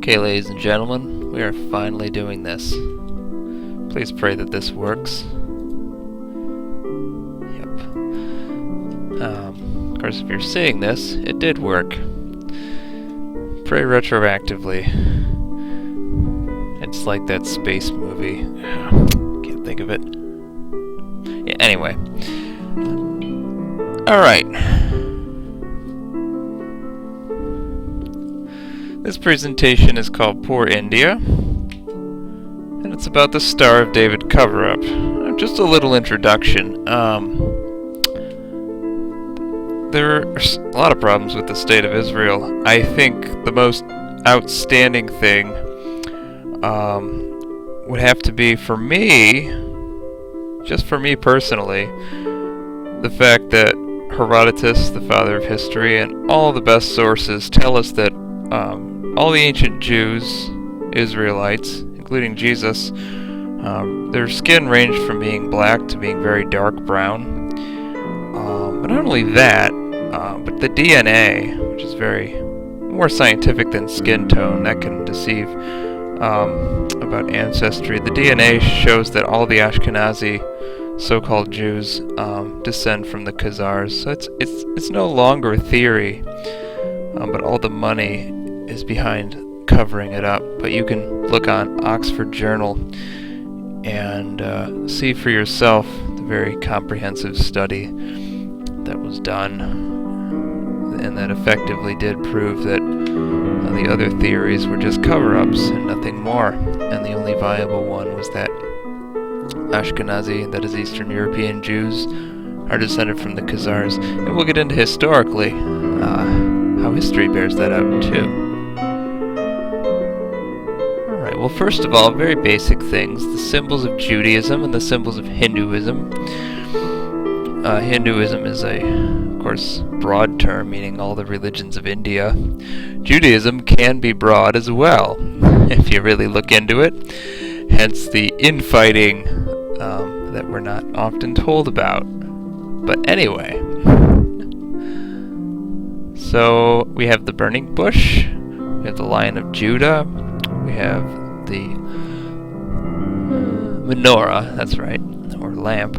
Okay, ladies and gentlemen, we are finally doing this. Please pray that this works. Yep. Of course, if you're seeing this, it did work. Pray retroactively. It's like that space movie. Can't think of it. Yeah, anyway. Alright. This presentation is called Poor India, and it's about the Star of David cover-up. Just a little introduction. There are a lot of problems with the state of Israel. I think the most outstanding thing would have to be, for me, just for me personally, the fact that Herodotus, the father of history, and all the best sources tell us that all the ancient Jews, Israelites, including Jesus, their skin ranged from being black to being very dark brown. But not only that, but the DNA, which is very more scientific than skin tone, that can deceive about ancestry. The DNA shows that all the Ashkenazi so-called Jews descend from the Khazars. So it's no longer a theory, but all the money is behind covering it up. But you can look on Oxford Journal and see for yourself the very comprehensive study that was done, and that effectively did prove that the other theories were just cover-ups and nothing more, and the only viable one was that Ashkenazi, that is Eastern European Jews, are descended from the Khazars. And we'll get into historically how history bears that out too. Alright, well, first of all, very basic things: the symbols of Judaism and the symbols of Hinduism. Hinduism is of course, broad term, meaning all the religions of India. Judaism can be broad as well, if you really look into it. Hence the infighting that we're not often told about. But anyway, so we have the burning bush, we have the Lion of Judah, we have the menorah, that's right, or lamp.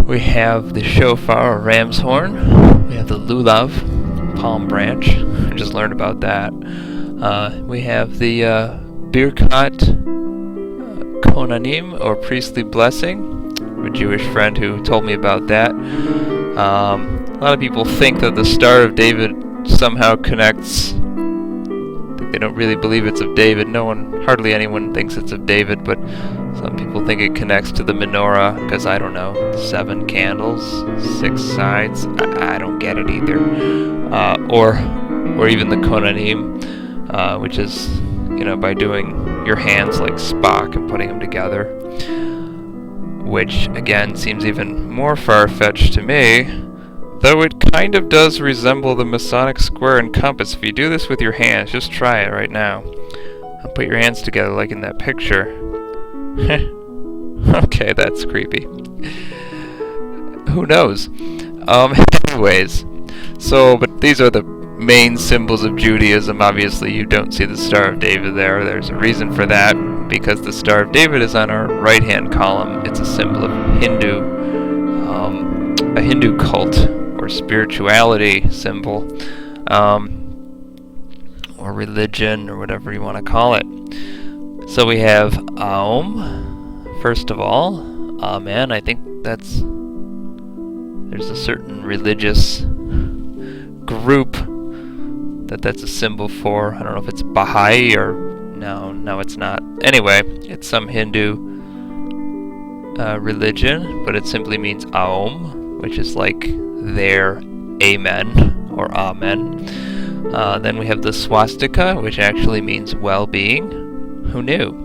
We have the shofar, or ram's horn. We have the lulav, palm branch. I just learned about that. We have the birkat kohanim, or priestly blessing. I have a Jewish friend who told me about that. A lot of people think that the Star of David somehow connects. They don't really believe it's of David. Hardly anyone thinks it's of David, but some people think it connects to the menorah, because I don't know, 7 candles, 6 sides. I don't get it either. Or even the kohanim, which is, by doing your hands like Spock and putting them together, which again seems even more far-fetched to me, though it kind of does resemble the Masonic square and compass. If you do this with your hands, just try it right now. I'll put your hands together like in that picture. Okay, that's creepy. Who knows? Anyways, but these are the main symbols of Judaism. Obviously, you don't see the Star of David there. There's a reason for that, because the Star of David is on our right-hand column. It's a symbol of a Hindu cult, or spirituality symbol, or religion, or whatever you want to call it. So we have Aum, first of all. Amen. I think there's a certain religious group that's a symbol for. I don't know if it's Baha'i or no, it's not. Anyway, it's some Hindu religion, but it simply means Aum, which is like their Amen or Amen. Then we have the swastika, which actually means well-being. Who knew?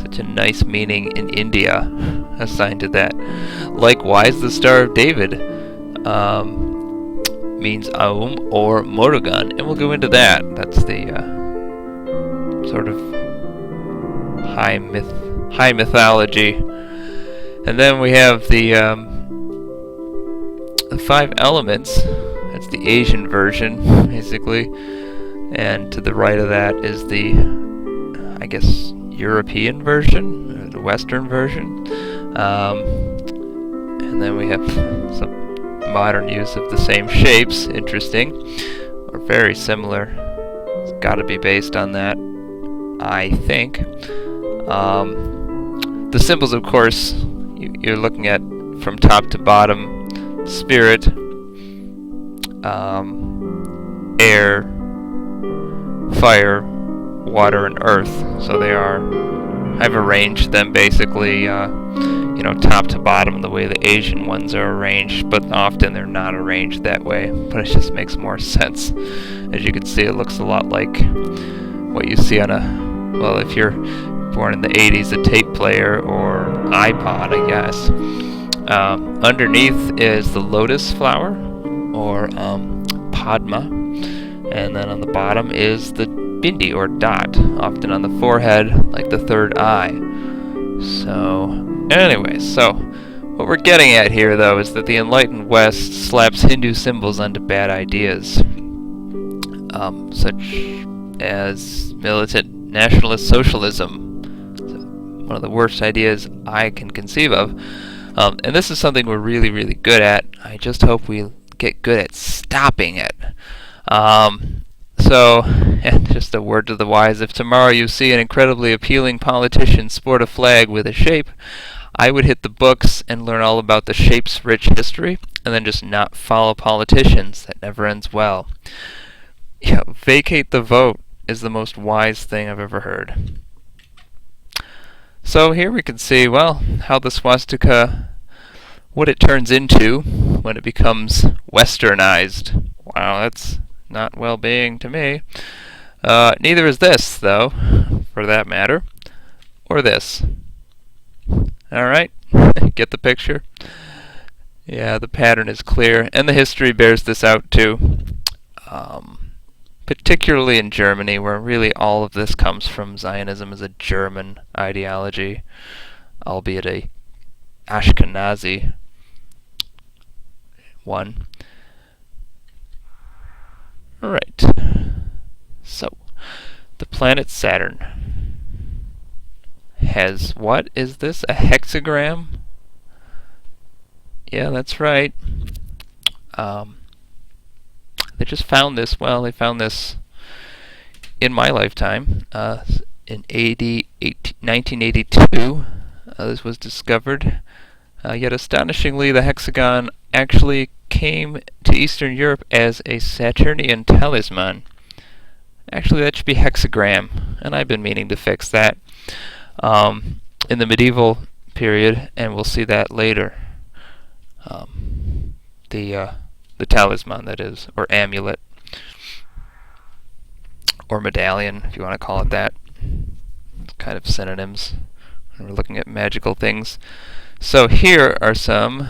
Such a nice meaning in India assigned to that. Likewise, the Star of David means Aum or Murugan, and we'll go into that. That's the sort of high mythology. And then we have the 5 elements. That's the Asian version, basically. and to the right of that is the, I guess, European version, or the Western version. And then we have some modern use of the same shapes. Interesting, or very similar. It's got to be based on that, I think. The symbols, of course, you're looking at from top to bottom: spirit, air, fire, water, and earth. So I've arranged them basically, top to bottom, the way the Asian ones are arranged, but often they're not arranged that way. But it just makes more sense. As you can see, it looks a lot like what you see on if you're born in the 80s, a tape player or iPod, I guess. Underneath is the lotus flower, or Padma, and then on the bottom is the bindi, or dot, often on the forehead, like the third eye. So, anyway, what we're getting at here, though, is that the enlightened West slaps Hindu symbols onto bad ideas, such as militant nationalist socialism, one of the worst ideas I can conceive of. And this is something we're really, really good at. I just hope we get good at stopping it. And just a word to the wise: if tomorrow you see an incredibly appealing politician sport a flag with a shape, I would hit the books and learn all about the shape's rich history, and then just not follow politicians. That never ends well. Vacate the vote is the most wise thing I've ever heard. So here we can see, how the swastika, what it turns into when it becomes westernized. Wow, that's not well-being to me. Neither is this, though, for that matter, or this. Alright, get the picture? Yeah, the pattern is clear, and the history bears this out too. Particularly in Germany, where really all of this comes from. Zionism is a German ideology, albeit a Ashkenazi one. Alright, so the planet Saturn has, what is this, a hexagram? Yeah, that's right. They just found this, they found this in my lifetime, in 1982. This was discovered. Yet astonishingly, the hexagon actually came to Eastern Europe as a Saturnian talisman. Actually, that should be hexagram, and I've been meaning to fix that in the medieval period, and we'll see that later. The talisman, that is, or amulet, or medallion, if you want to call it that. It's kind of synonyms when we're looking at magical things. So here are some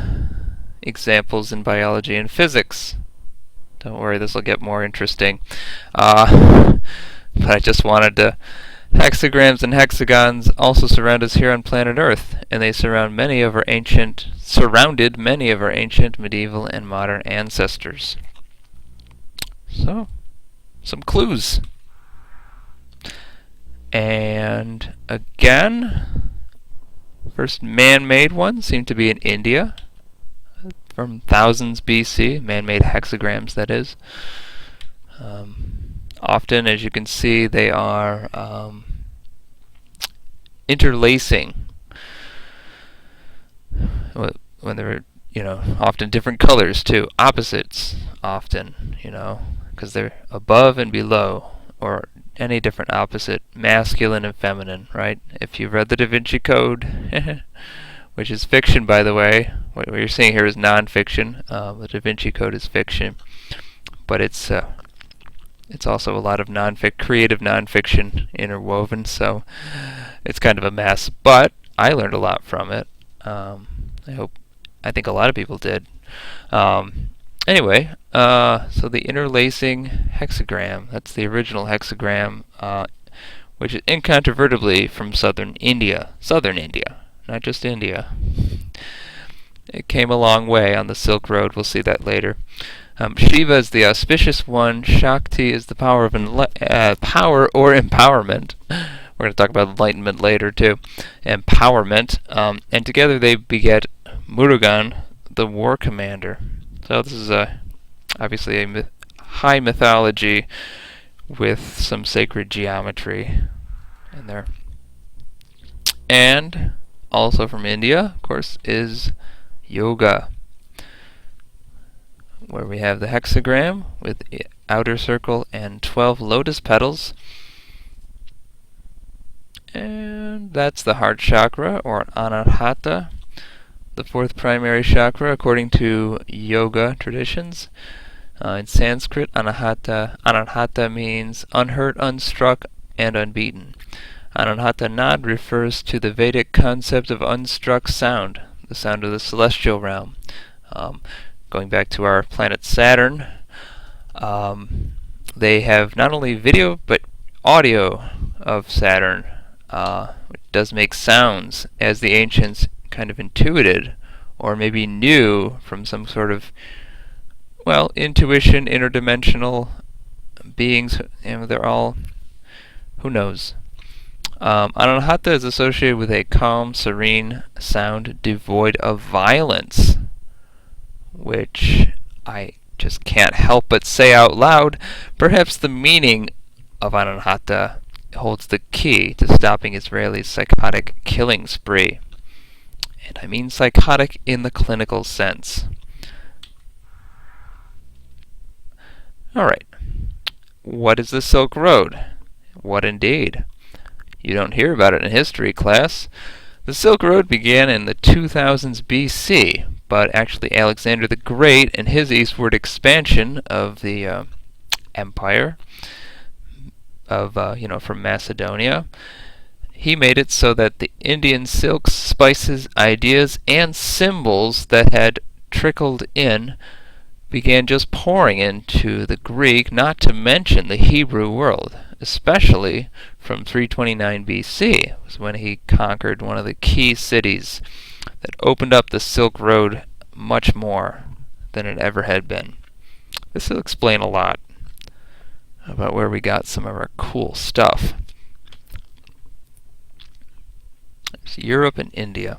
examples in biology and physics. Don't worry, this will get more interesting. But I just wanted to... Hexagrams and hexagons also surround us here on planet Earth, and they surrounded many of our ancient, medieval, and modern ancestors. So, some clues. And again, first man-made ones seem to be in India, from thousands BC, man-made hexagrams, that is. Often, as you can see, they are interlacing. When they're, often different colors too, opposites often, because they're above and below, or any different opposite, masculine and feminine, right? If you've read the Da Vinci Code, which is fiction, by the way, what you're seeing here is non-fiction. The Da Vinci Code is fiction, but it's also a lot of creative non-fiction interwoven, so it's kind of a mess. But I learned a lot from it. I think a lot of people did. Anyway, so the interlacing hexagram, that's the original hexagram, which is incontrovertibly from southern India, not just India. It came a long way on the Silk Road. We'll see that later. Shiva is the auspicious one. Shakti is the power of power or empowerment. We're going to talk about enlightenment later too. Empowerment. And together they beget Murugan, the war commander. So this is obviously a high mythology with some sacred geometry in there. And also from India, of course, is yoga, where we have the hexagram with the outer circle and 12 lotus petals. And that's the heart chakra, or anahata, the fourth primary chakra according to yoga traditions. In Sanskrit, anahata means unhurt, unstruck, and unbeaten. Anahata Nad refers to the Vedic concept of unstruck sound, the sound of the celestial realm. Going back to our planet Saturn, they have not only video but audio of Saturn, which does make sounds, as the ancients kind of intuited, or maybe knew from some sort of, well, intuition, interdimensional beings. They're all, who knows. Anahata is associated with a calm, serene sound devoid of violence, which I just can't help but say out loud. Perhaps the meaning of Anahata holds the key to stopping Israelis' psychotic killing spree. And I mean psychotic in the clinical sense. Alright, what is the Silk Road? What indeed? You don't hear about it in history class. The Silk Road began in the 2000s BC, but actually Alexander the Great and his eastward expansion of the empire from Macedonia, he made it so that the Indian silks, spices, ideas, and symbols that had trickled in began just pouring into the Greek, not to mention the Hebrew world, especially from 329 BC, was when he conquered one of the key cities that opened up the Silk Road much more than it ever had been. This will explain a lot about where we got some of our cool stuff. There's Europe and India.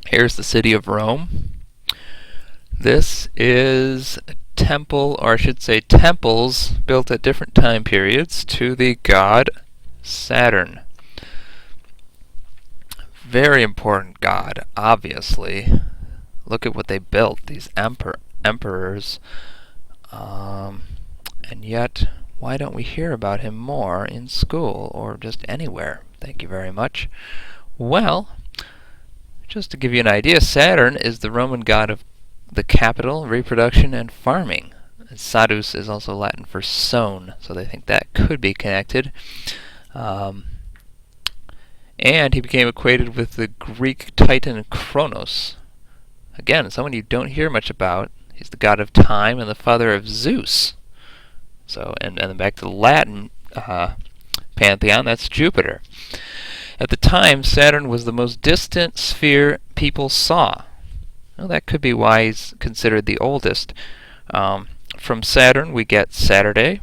Here's the city of Rome. This is a temple, or I should say temples, built at different time periods to the god Saturn. Very important god, obviously. Look at what they built, these emperors. And yet, why don't we hear about him more in school or just anywhere? Thank you very much. Well, just to give you an idea, Saturn is the Roman god of the capital, reproduction, and farming. And Sadus is also Latin for sown, so they think that could be connected. And he became acquainted with the Greek titan Kronos. Again, someone you don't hear much about. He's the god of time and the father of Zeus. So, and then back to the Latin pantheon, that's Jupiter. At the time, Saturn was the most distant sphere people saw. Well, that could be why he's considered the oldest. From Saturn, we get Saturday,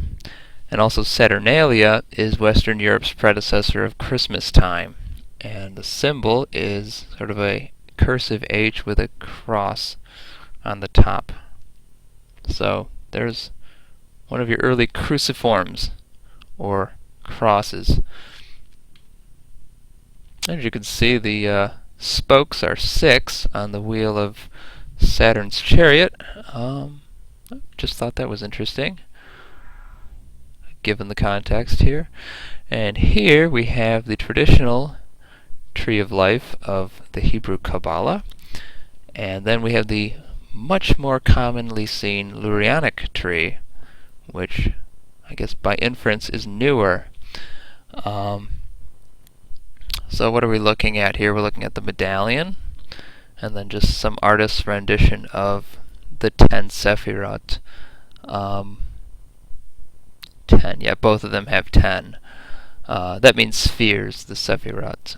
and also Saturnalia is Western Europe's predecessor of Christmas time. And the symbol is sort of a cursive H with a cross on the top. So there's one of your early cruciforms, or crosses. As you can see, the spokes are 6 on the wheel of Saturn's chariot. Just thought that was interesting, given the context here. And here we have the traditional tree of life of the Hebrew Kabbalah. And then we have the much more commonly seen Lurianic tree, which I guess by inference is newer. So what are we looking at here? We're looking at the medallion, and then just some artist's rendition of the 10 Sephirot. 10, yeah, both of them have 10. That means spheres, the Sephirot.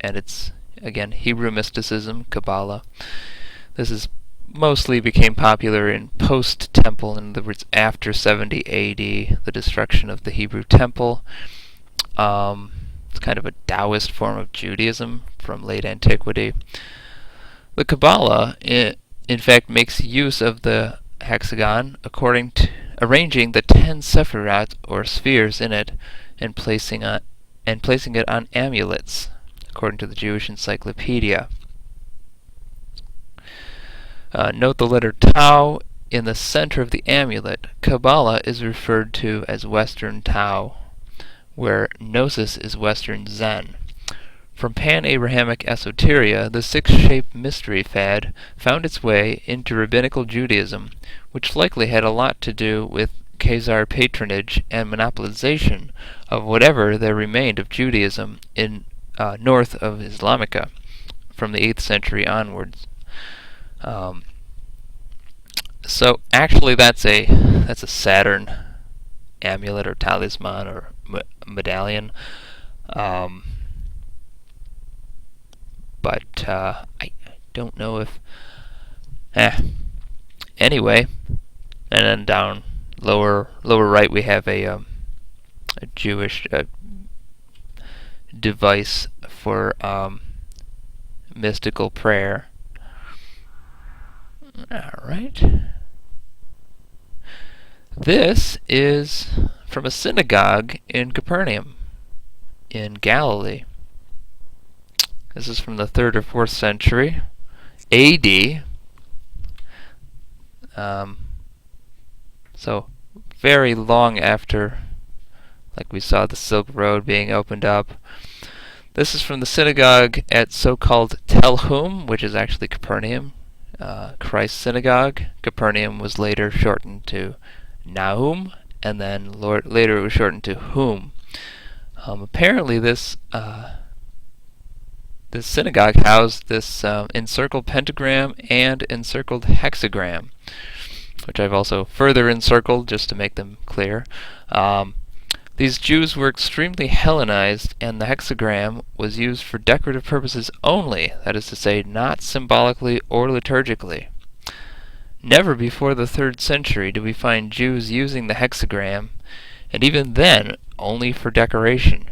and it's, again, Hebrew mysticism, Kabbalah. This is mostly became popular in post-temple, in other words, after 70 AD, the destruction of the Hebrew temple. It's kind of a Taoist form of Judaism from late antiquity. The Kabbalah, in fact, makes use of the hexagon according to arranging the 10 sephirot or spheres in it and placing it on amulets, according to the Jewish Encyclopedia. Note the letter Tau in the center of the amulet. Kabbalah is referred to as Western Tao, where Gnosis is Western Zen. From Pan-Abrahamic esoteria, the six-shaped mystery fad found its way into rabbinical Judaism, which likely had a lot to do with Khazar patronage and monopolization of whatever there remained of Judaism in north of Islamica from the 8th century onwards. So actually, that's a Saturn amulet or talisman or medallion. But I don't know if... Anyway, and then down lower right we have a Jewish device for mystical prayer. Alright. This is from a synagogue in Capernaum, in Galilee. This is from the 3rd or 4th century AD. So very long after, like we saw, the Silk Road being opened up. This is from the synagogue at so-called Tel Hum, which is actually Capernaum, Christ's synagogue. Capernaum was later shortened to Nahum, and then later it was shortened to Hum. Apparently this synagogue housed this encircled pentagram and encircled hexagram, which I've also further encircled just to make them clear. These Jews were extremely Hellenized, and the hexagram was used for decorative purposes only, that is to say, not symbolically or liturgically. Never before the 3rd century do we find Jews using the hexagram, and even then, only for decoration.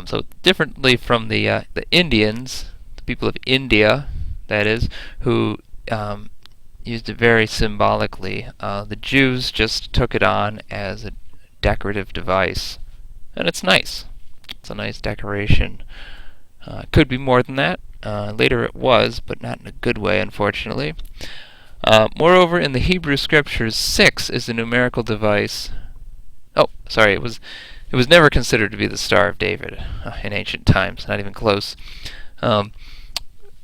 So differently from the Indians, the people of India, that is, who used it very symbolically, the Jews just took it on as a decorative device, and it's nice. It's a nice decoration. Could be more than that. Later it was, but not in a good way, unfortunately. Moreover, in the Hebrew Scriptures, 6 is a numerical device. Oh, sorry, it was never considered to be the Star of David in ancient times, not even close.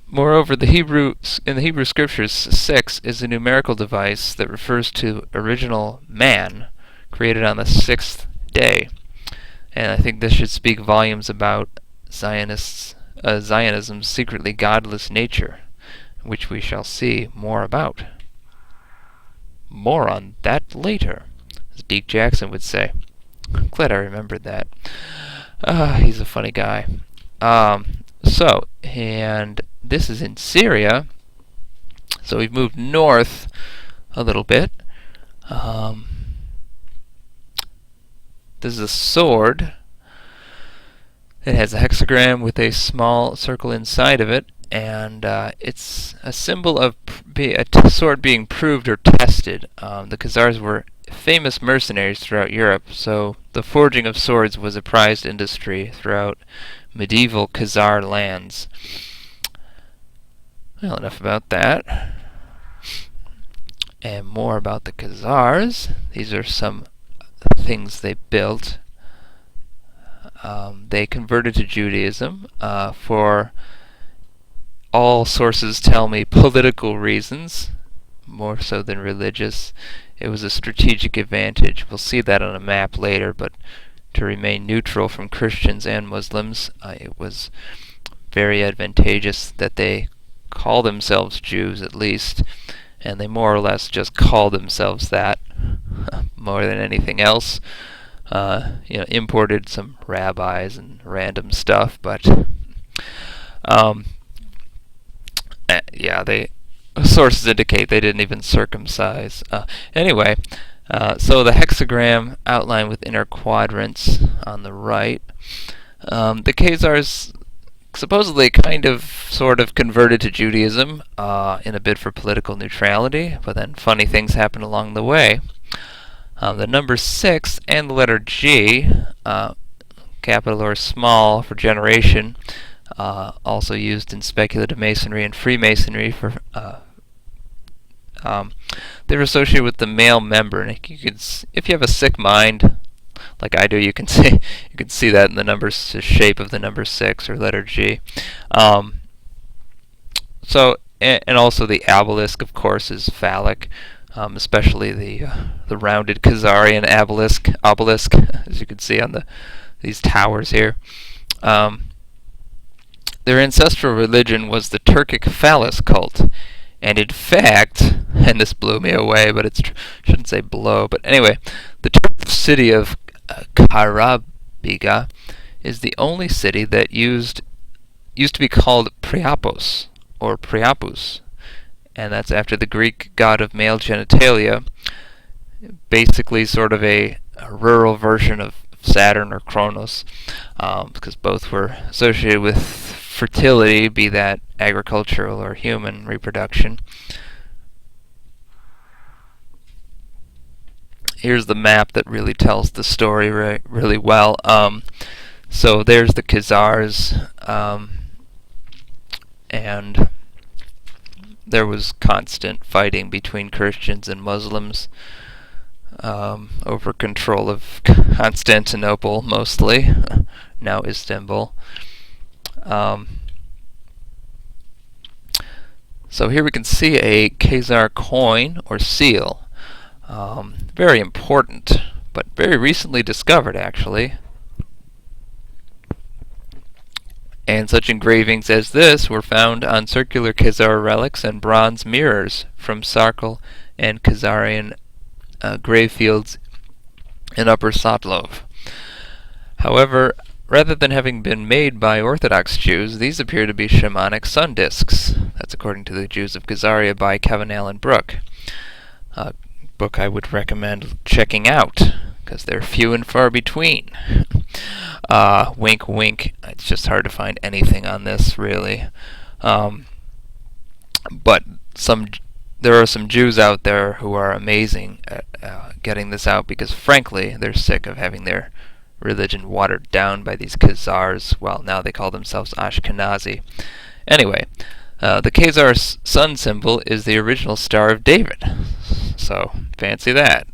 Moreover, in the Hebrew Scriptures, 6 is a numerical device that refers to original man, created on the 6th day. And I think this should speak volumes about Zionism's secretly godless nature, which we shall see more about. More on that later, as Deke Jackson would say. I'm glad I remembered that. He's a funny guy. And this is in Syria, so we've moved north a little bit. This is a sword. It has a hexagram with a small circle inside of it, and it's a symbol of a sword being proved or tested. The Khazars were famous mercenaries throughout Europe, so the forging of swords was a prized industry throughout medieval Khazar lands. Well, enough about that. And more about the Khazars. These are some things they built. They converted to Judaism for, all sources tell me, political reasons, more so than religious. It was a strategic advantage. We'll see that on a map later, but to remain neutral from Christians and Muslims, it was very advantageous that they call themselves Jews, at least, and they more or less just call themselves that more than anything else. imported some rabbis and random stuff, but um, yeah, sources indicate they didn't even circumcise. Anyway, so the hexagram outlined with inner quadrants on the right. The Khazars supposedly kind of sort of converted to Judaism in a bid for political neutrality, but then funny things happened along the way. The number 6 and the letter G, capital or small for generation, also used in speculative masonry and Freemasonry for they're associated with the male member, and if you have a sick mind, like I do, you can see that in the shape of the number 6 or letter G. And also the obelisk, of course, is phallic, especially the rounded Khazarian obelisk, as you can see on these towers here. Their ancestral religion was the Turkic phallus cult. And in fact, and this blew me away, but shouldn't say blow, but anyway, the Turkish city of Karabiga is the only city that used to be called Priapos, or Priapus, and that's after the Greek god of male genitalia, basically sort of a rural version of Saturn or Kronos, because both were associated with fertility, be that agricultural or human reproduction. Here's the map that really tells the story really well. So there's the Khazars, and there was constant fighting between Christians and Muslims over control of Constantinople, mostly, now Istanbul. So here we can see a Khazar coin or seal. Very important, but very recently discovered, actually. And such engravings as this were found on circular Khazar relics and bronze mirrors from Sarkal and Khazarian grave fields in Upper Satlov. However, rather than having been made by Orthodox Jews, these appear to be shamanic sun discs. That's according to the Jews of Khazaria by Kevin Allen Brooke. A book I would recommend checking out, because they're few and far between. Wink, wink. It's just hard to find anything on this, really. But there are some Jews out there who are amazing at getting this out, because frankly, they're sick of having their religion watered down by these Khazars. Well, now they call themselves Ashkenazi. Anyway, the Khazar sun symbol is the original Star of David. So, fancy that.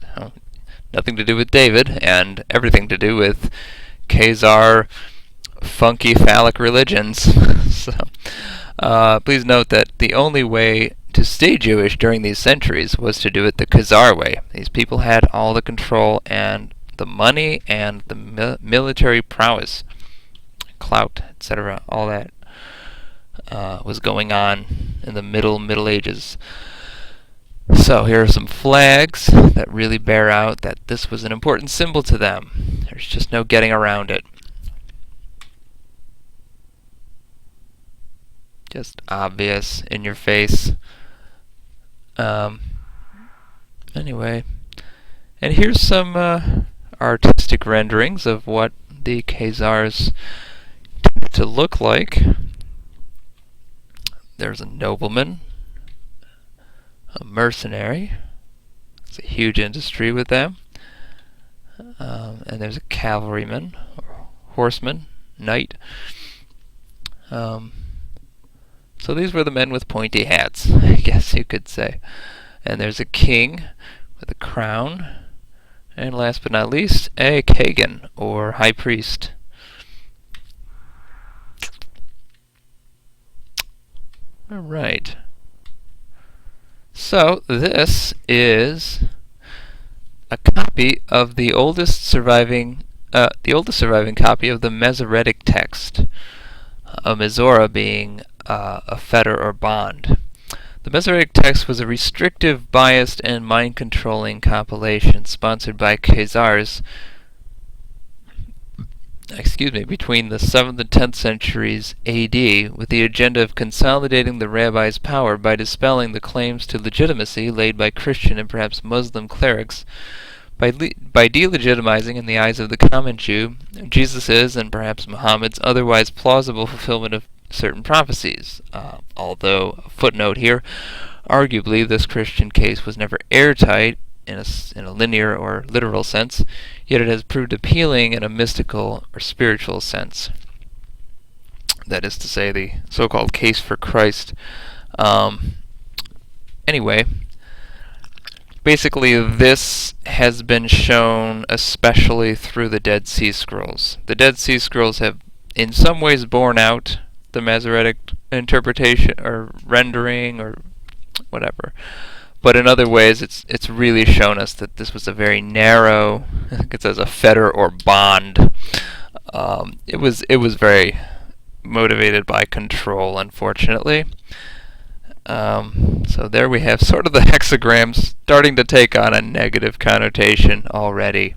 Nothing to do with David, and everything to do with Khazar funky phallic religions. So, please note that the only way to stay Jewish during these centuries was to do it the Khazar way. These people had all the control and the money and the military prowess, clout, etc., all that was going on in the Middle Ages. So here are some flags that really bear out that this was an important symbol to them. There's just no getting around it. Just obvious, in your face. Anyway, and here's some artistic renderings of what the Khazars tended to look like. There's a nobleman, a mercenary. It's a huge industry with them. And there's a cavalryman, or horseman, knight. So these were the men with pointy hats, I guess you could say. And there's a king with a crown. And last but not least, a Kagan, or high priest. Alright. So, this is a copy of the oldest surviving copy of the Masoretic text, a Mizora being a fetter or bond. The Masoretic text was a restrictive, biased, and mind-controlling compilation sponsored by Khazars between the 7th and 10th centuries AD, with the agenda of consolidating the rabbi's power by dispelling the claims to legitimacy laid by Christian and perhaps Muslim clerics. By delegitimizing in the eyes of the common Jew, Jesus' and perhaps Muhammad's otherwise plausible fulfillment of certain prophecies. Although, a footnote here, arguably this Christian case was never airtight in a linear or literal sense, yet it has proved appealing in a mystical or spiritual sense. That is to say, the so-called case for Christ. Anyway, basically this has been shown especially through the Dead Sea Scrolls. The Dead Sea Scrolls have in some ways borne out the Masoretic interpretation or rendering or whatever. But in other ways, it's really shown us that this was a very narrow, I think it says a fetter or bond. It was very motivated by control, unfortunately. So there we have sort of the hexagram starting to take on a negative connotation already.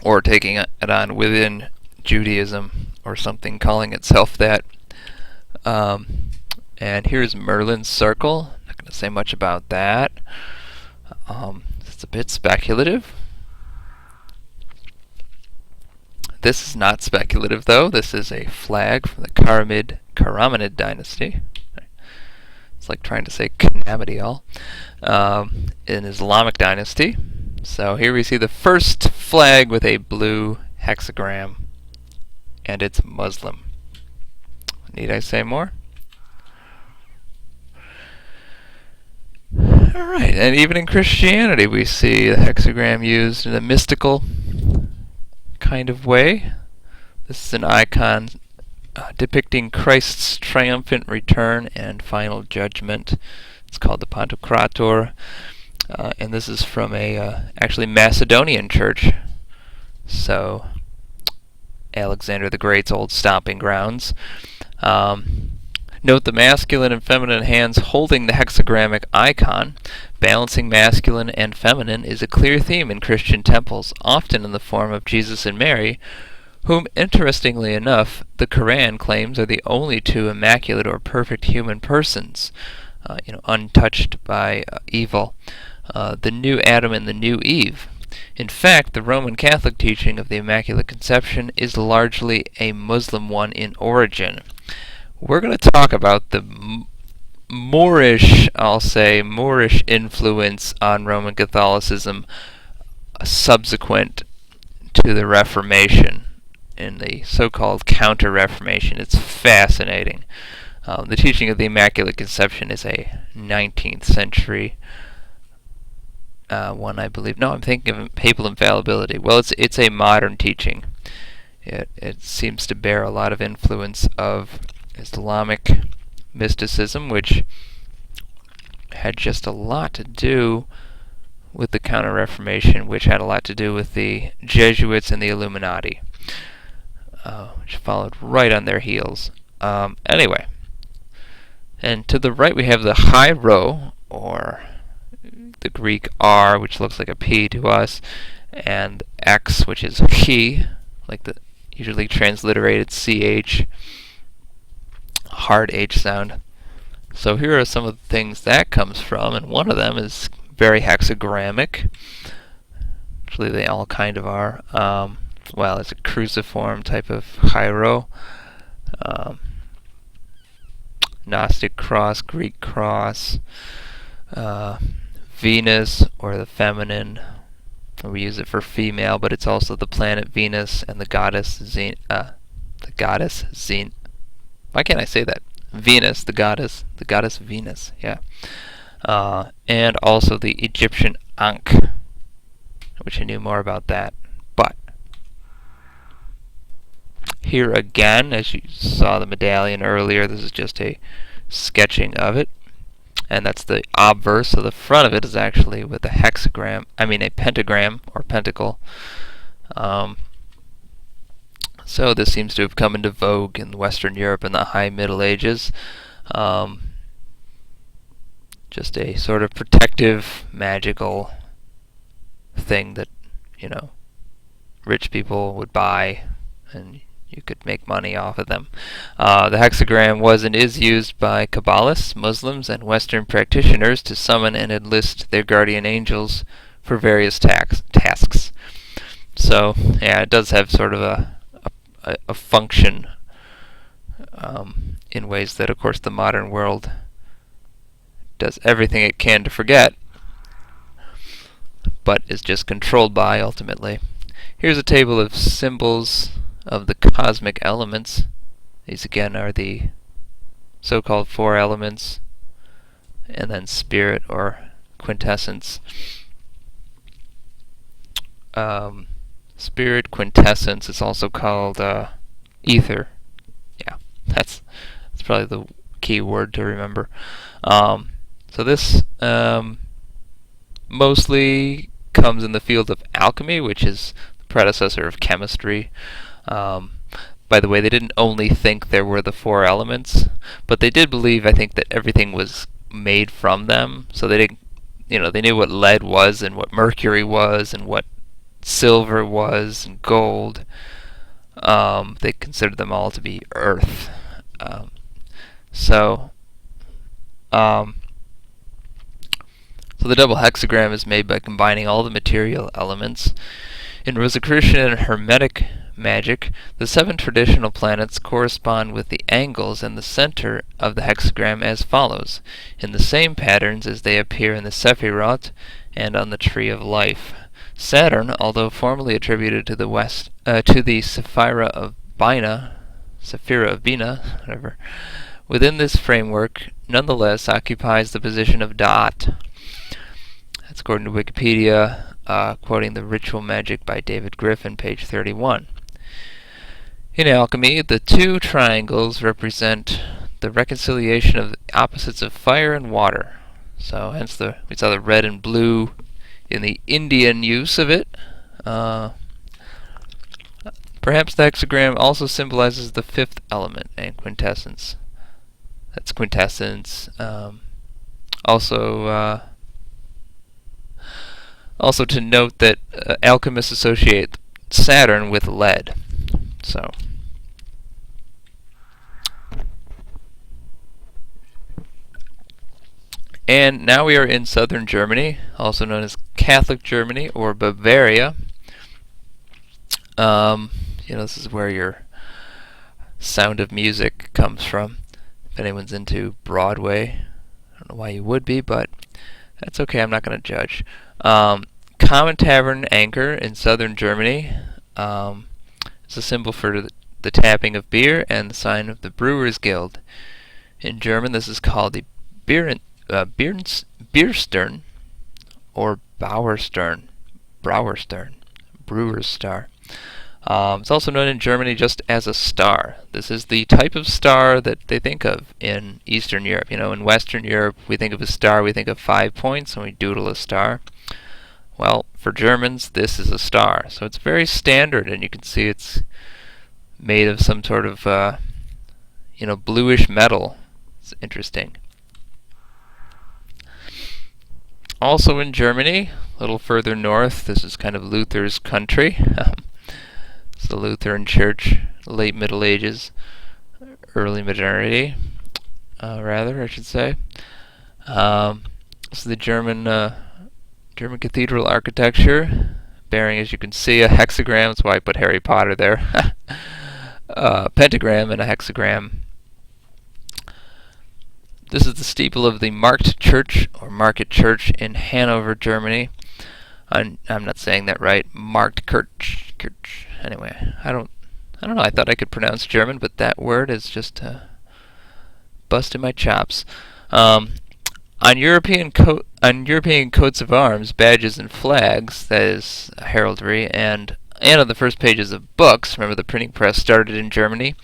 Or taking it on within Judaism or something, calling itself that. And here's Merlin's circle. Not going to say much about that. It's a bit speculative. This is not speculative, though. This is a flag from the Karamanid dynasty. It's like trying to say Kanamadial. An Islamic dynasty. So here we see the first flag with a blue hexagram, and it's Muslim. Need I say more? Alright, and even in Christianity we see the hexagram used in a mystical kind of way. This is an icon depicting Christ's triumphant return and final judgment. It's called the Pantocrator, and this is from a actually Macedonian church. So Alexander the Great's old stomping grounds. Note the masculine and feminine hands holding the hexagramic icon. Balancing masculine and feminine is a clear theme in Christian temples, often in the form of Jesus and Mary, whom, interestingly enough, the Quran claims are the only two immaculate or perfect human persons, untouched by evil, the new Adam and the new Eve. In fact, the Roman Catholic teaching of the Immaculate Conception is largely a Muslim one in origin. We're going to talk about the Moorish influence on Roman Catholicism subsequent to the Reformation, in the so-called Counter-Reformation. It's fascinating. The teaching of the Immaculate Conception is a 19th century one, I believe. No, I'm thinking of papal infallibility. Well, it's a modern teaching. It seems to bear a lot of influence of Islamic mysticism, which had just a lot to do with the Counter-Reformation, which had a lot to do with the Jesuits and the Illuminati, which followed right on their heels. Anyway, and to the right we have the high row, or the Greek R, which looks like a P to us, and X, which is key, like the usually transliterated CH, hard H sound. So here are some of the things that comes from, and one of them is very hexagrammic. Actually, they all kind of are. Well, it's a cruciform type of hiero. Gnostic cross, Greek cross, Venus, or the feminine. We use it for female, but it's also the planet Venus and the goddess Why can't I say that? Venus, the goddess Venus, yeah. And also the Egyptian Ankh. I wish I knew more about that. But here again, as you saw the medallion earlier, this is just a sketching of it. And that's the obverse, so the front of it is actually with a pentagram or pentacle. So this seems to have come into vogue in Western Europe in the High Middle Ages. just a sort of protective, magical thing that, you know, rich people would buy, and you could make money off of them. The hexagram was and is used by Kabbalists, Muslims, and Western practitioners to summon and enlist their guardian angels for various tasks. So, yeah, it does have sort of a function in ways that, of course, the modern world does everything it can to forget, but is just controlled by, ultimately. Here's a table of symbols of the cosmic elements. These again are the so-called four elements, and then spirit or quintessence. Spirit, quintessence is also called ether. Yeah, that's probably the key word to remember. So this mostly comes in the field of alchemy, which is the predecessor of chemistry. By the way, they didn't only think there were the four elements, but they did believe, I think, that everything was made from them. So they didn't, they knew what lead was and what mercury was and what silver was and gold. They considered them all to be earth. So the double hexagram is made by combining all the material elements. In Rosicrucian and Hermetic magic, the 7 traditional planets correspond with the angles in the center of the hexagram as follows, in the same patterns as they appear in the Sephirot and on the Tree of Life. Saturn, although formerly attributed to the Sephira of Bina, whatever, within this framework, nonetheless occupies the position of Da'at. That's according to Wikipedia, quoting The Ritual Magic by David Griffin, page 31. In alchemy, the 2 triangles represent the reconciliation of the opposites of fire and water. So hence we saw the red and blue in the Indian use of it. Perhaps the hexagram also symbolizes the 5th element and quintessence. That's quintessence. Also to note that alchemists associate Saturn with lead. So, and now we are in southern Germany, also known as Catholic Germany or Bavaria. This is where your Sound of Music comes from. If anyone's into Broadway, I don't know why you would be, but that's okay, I'm not going to judge. Common tavern anchor in southern Germany. It's a symbol for the tapping of beer and the sign of the Brewers Guild. In German, this is called the Bierstern or Brauerstern, Brewer's Star. It's also known in Germany just as a star. This is the type of star that they think of in Eastern Europe. In Western Europe, we think of a star, we think of 5 points, and we doodle a star. Well, for Germans, this is a star. So it's very standard, and you can see it's made of some sort of, bluish metal. It's interesting. Also in Germany, a little further north, this is kind of Luther's country. It's the Lutheran Church, late Middle Ages, early modernity, I should say. It's the German cathedral architecture, bearing, as you can see, a hexagram. That's why I put Harry Potter there. Pentagram and a hexagram. This is the steeple of the Markt Church, or Market Church, in Hanover, Germany. I'm not saying that right. Marktkirch. Anyway, I don't know. I thought I could pronounce German, but that word is just busting my chops. On European coats of arms, badges, and flags, that is heraldry, and on the first pages of books, remember the printing press started in Germany,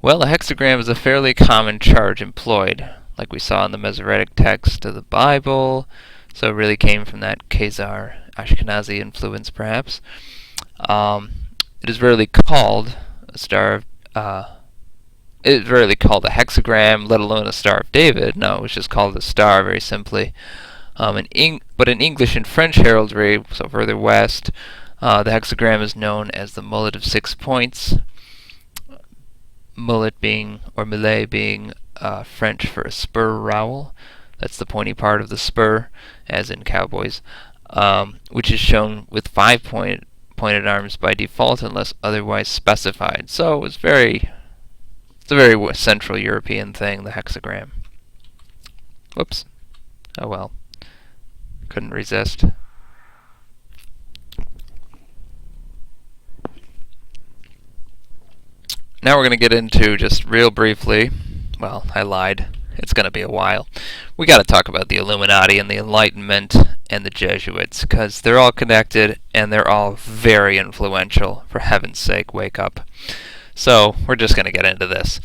well, a hexagram is a fairly common charge employed, like we saw in the Masoretic text of the Bible, so it really came from that Khazar Ashkenazi influence, perhaps. It is rarely called a star it's rarely called a hexagram, let alone a Star of David. No, it was just called a star, very simply. But in English and French heraldry, so further west, the hexagram is known as the mullet of 6 points. Mullet being, or millet being, French for a spur rowel. That's the pointy part of the spur, as in cowboys, which is shown with 5 pointed arms by default unless otherwise specified. So it's a very Central European thing, the hexagram. Whoops. Oh well. Couldn't resist. Now we're going to get into, just real briefly, well, I lied. It's going to be a while. We got to talk about the Illuminati and the Enlightenment and the Jesuits, because they're all connected and they're all very influential. For heaven's sake, wake up. So, we're just going to get into this.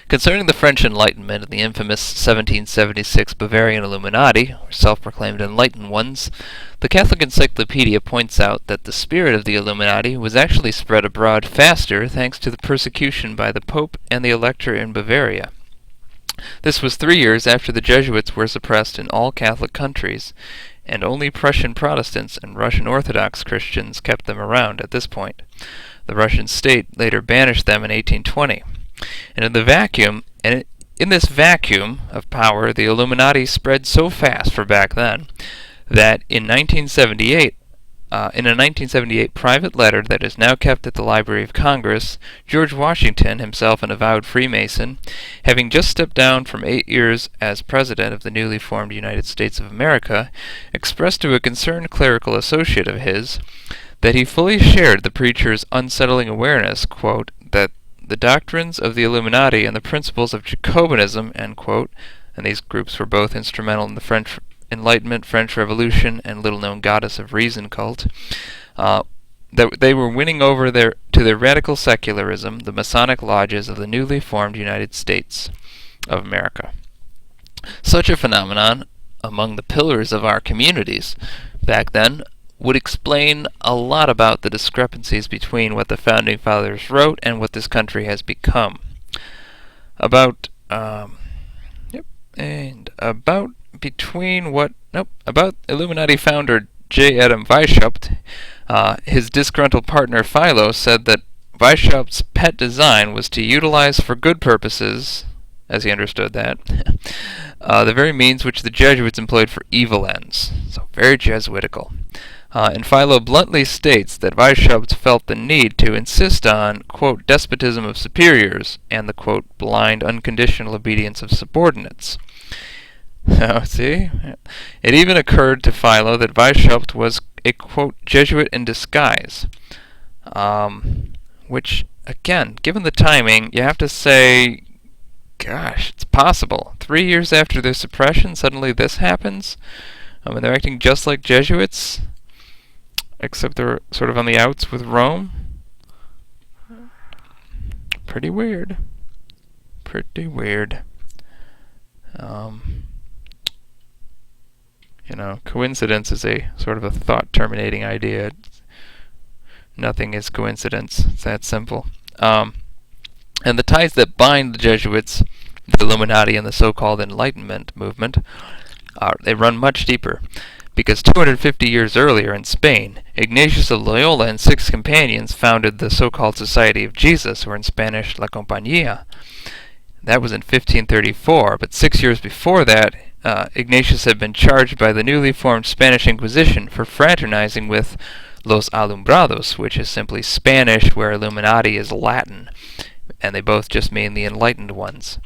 Concerning the French Enlightenment and the infamous 1776 Bavarian Illuminati, or self-proclaimed enlightened ones, the Catholic Encyclopedia points out that the spirit of the Illuminati was actually spread abroad faster thanks to the persecution by the Pope and the Elector in Bavaria. This was 3 years after the Jesuits were suppressed in all Catholic countries, and only Prussian Protestants and Russian Orthodox Christians kept them around at this point. The Russian state later banished them in 1820. And in this vacuum of power, the Illuminati spread so fast for back then that in a 1978 private letter that is now kept at the Library of Congress, George Washington, himself an avowed Freemason, having just stepped down from 8 years as President of the newly formed United States of America, expressed to a concerned clerical associate of his that he fully shared the preacher's unsettling awareness, quote, that the doctrines of the Illuminati and the principles of Jacobinism, end quote, and these groups were both instrumental in the French Enlightenment, French Revolution, and little-known Goddess of Reason cult, that they were winning over to their radical secularism the Masonic lodges of the newly formed United States of America. Such a phenomenon among the pillars of our communities back then would explain a lot about the discrepancies between what the Founding Fathers wrote and what this country has become. About Illuminati founder J. Adam Weishaupt, his disgruntled partner Philo said that Weishaupt's pet design was to utilize for good purposes, as he understood that, the very means which the Jesuits employed for evil ends. So very Jesuitical. And Philo bluntly states that Weishaupt felt the need to insist on, quote, despotism of superiors and the, quote, blind, unconditional obedience of subordinates. Oh, see? It even occurred to Philo that Weishaupt was a, quote, Jesuit in disguise. Which, again, given the timing, you have to say, gosh, it's possible. 3 years after their suppression, suddenly this happens? And they're acting just like Jesuits? Except they're sort of on the outs with Rome. Pretty weird. Pretty weird. Coincidence is a sort of a thought-terminating idea. Nothing is coincidence. It's that simple. And the ties that bind the Jesuits, the Illuminati, and the so-called Enlightenment movement, they run much deeper. Because 250 years earlier in Spain, Ignatius of Loyola and 6 companions founded the so-called Society of Jesus, or in Spanish, La Compañía. That was in 1534, but 6 years before that, Ignatius had been charged by the newly formed Spanish Inquisition for fraternizing with Los Alumbrados, which is simply Spanish, where Illuminati is Latin, and they both just mean the enlightened ones.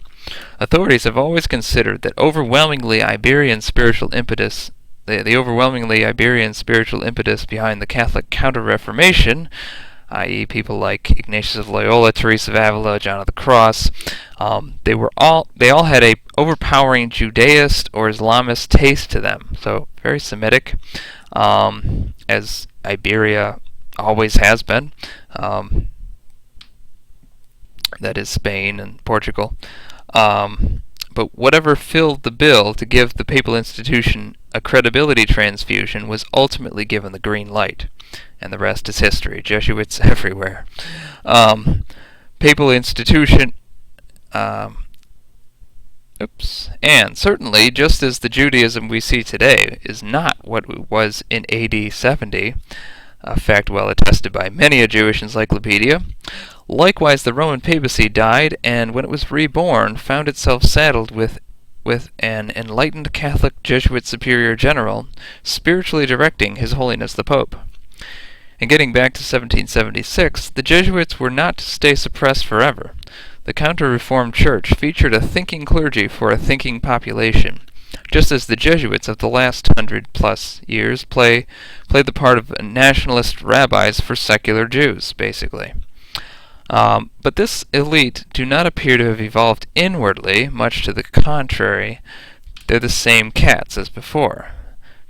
Authorities have always considered that the overwhelmingly Iberian spiritual impetus behind the Catholic Counter-Reformation, i.e. people like Ignatius of Loyola, Teresa of Avila, John of the Cross, they all had a overpowering Judaist or Islamist taste to them. So very Semitic, as Iberia always has been. That is Spain and Portugal. But whatever filled the bill to give the papal institution a credibility transfusion was ultimately given the green light. And the rest is history. Jesuits everywhere. Papal institution Um, and certainly, just as the Judaism we see today is not what it was in AD 70, a fact well attested by many a Jewish encyclopedia, likewise the Roman papacy died, and when it was reborn, found itself saddled with an enlightened Catholic Jesuit superior general, spiritually directing His Holiness the Pope. And getting back to 1776, the Jesuits were not to stay suppressed forever. The Counter-Reformed Church featured a thinking clergy for a thinking population, just as the Jesuits of the last 100-plus years play the part of nationalist rabbis for secular Jews, basically. But this elite do not appear to have evolved inwardly, much to the contrary. They're the same cats as before.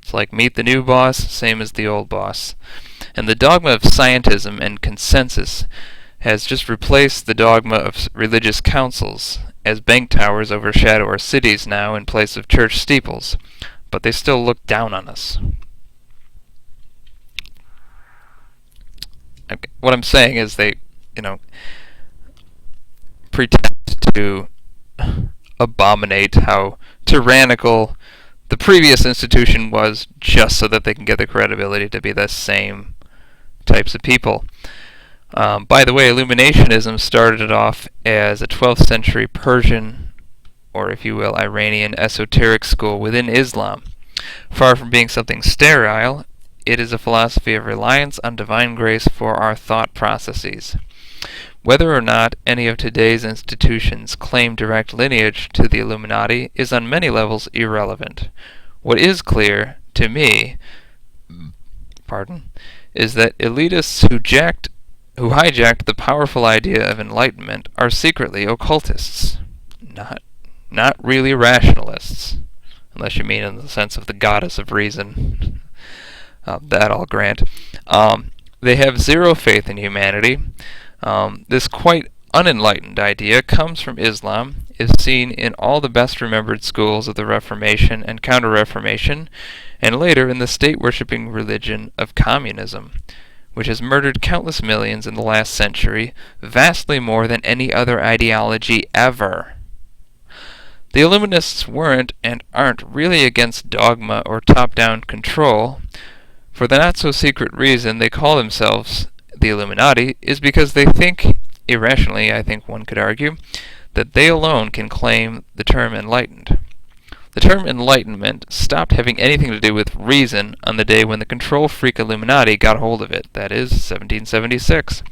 It's like meet the new boss, same as the old boss. And the dogma of scientism and consensus has just replaced the dogma of religious councils, as bank towers overshadow our cities now in place of church steeples, but they still look down on us. Okay. What I'm saying is they, pretend to abominate how tyrannical the previous institution was just so that they can get the credibility to be the same types of people. By the way, Illuminationism started off as a 12th century Persian, or if you will, Iranian esoteric school within Islam. Far from being something sterile, it is a philosophy of reliance on divine grace for our thought processes. Whether or not any of today's institutions claim direct lineage to the Illuminati is on many levels irrelevant. What is clear to me, is that elitists who hijacked the powerful idea of enlightenment are secretly occultists, not really rationalists, unless you mean in the sense of the goddess of reason. That I'll grant. They have zero faith in humanity. This quite unenlightened idea comes from Islam, is seen in all the best remembered schools of the Reformation and Counter-Reformation, and later in the state-worshipping religion of communism, which has murdered countless millions in the last century, vastly more than any other ideology ever. The Illuminists weren't and aren't really against dogma or top-down control. For the not-so-secret reason they call themselves the Illuminati is because they think, irrationally I think one could argue, that they alone can claim the term enlightened. The term enlightenment stopped having anything to do with reason on the day when the control freak Illuminati got hold of it, that is, 1776.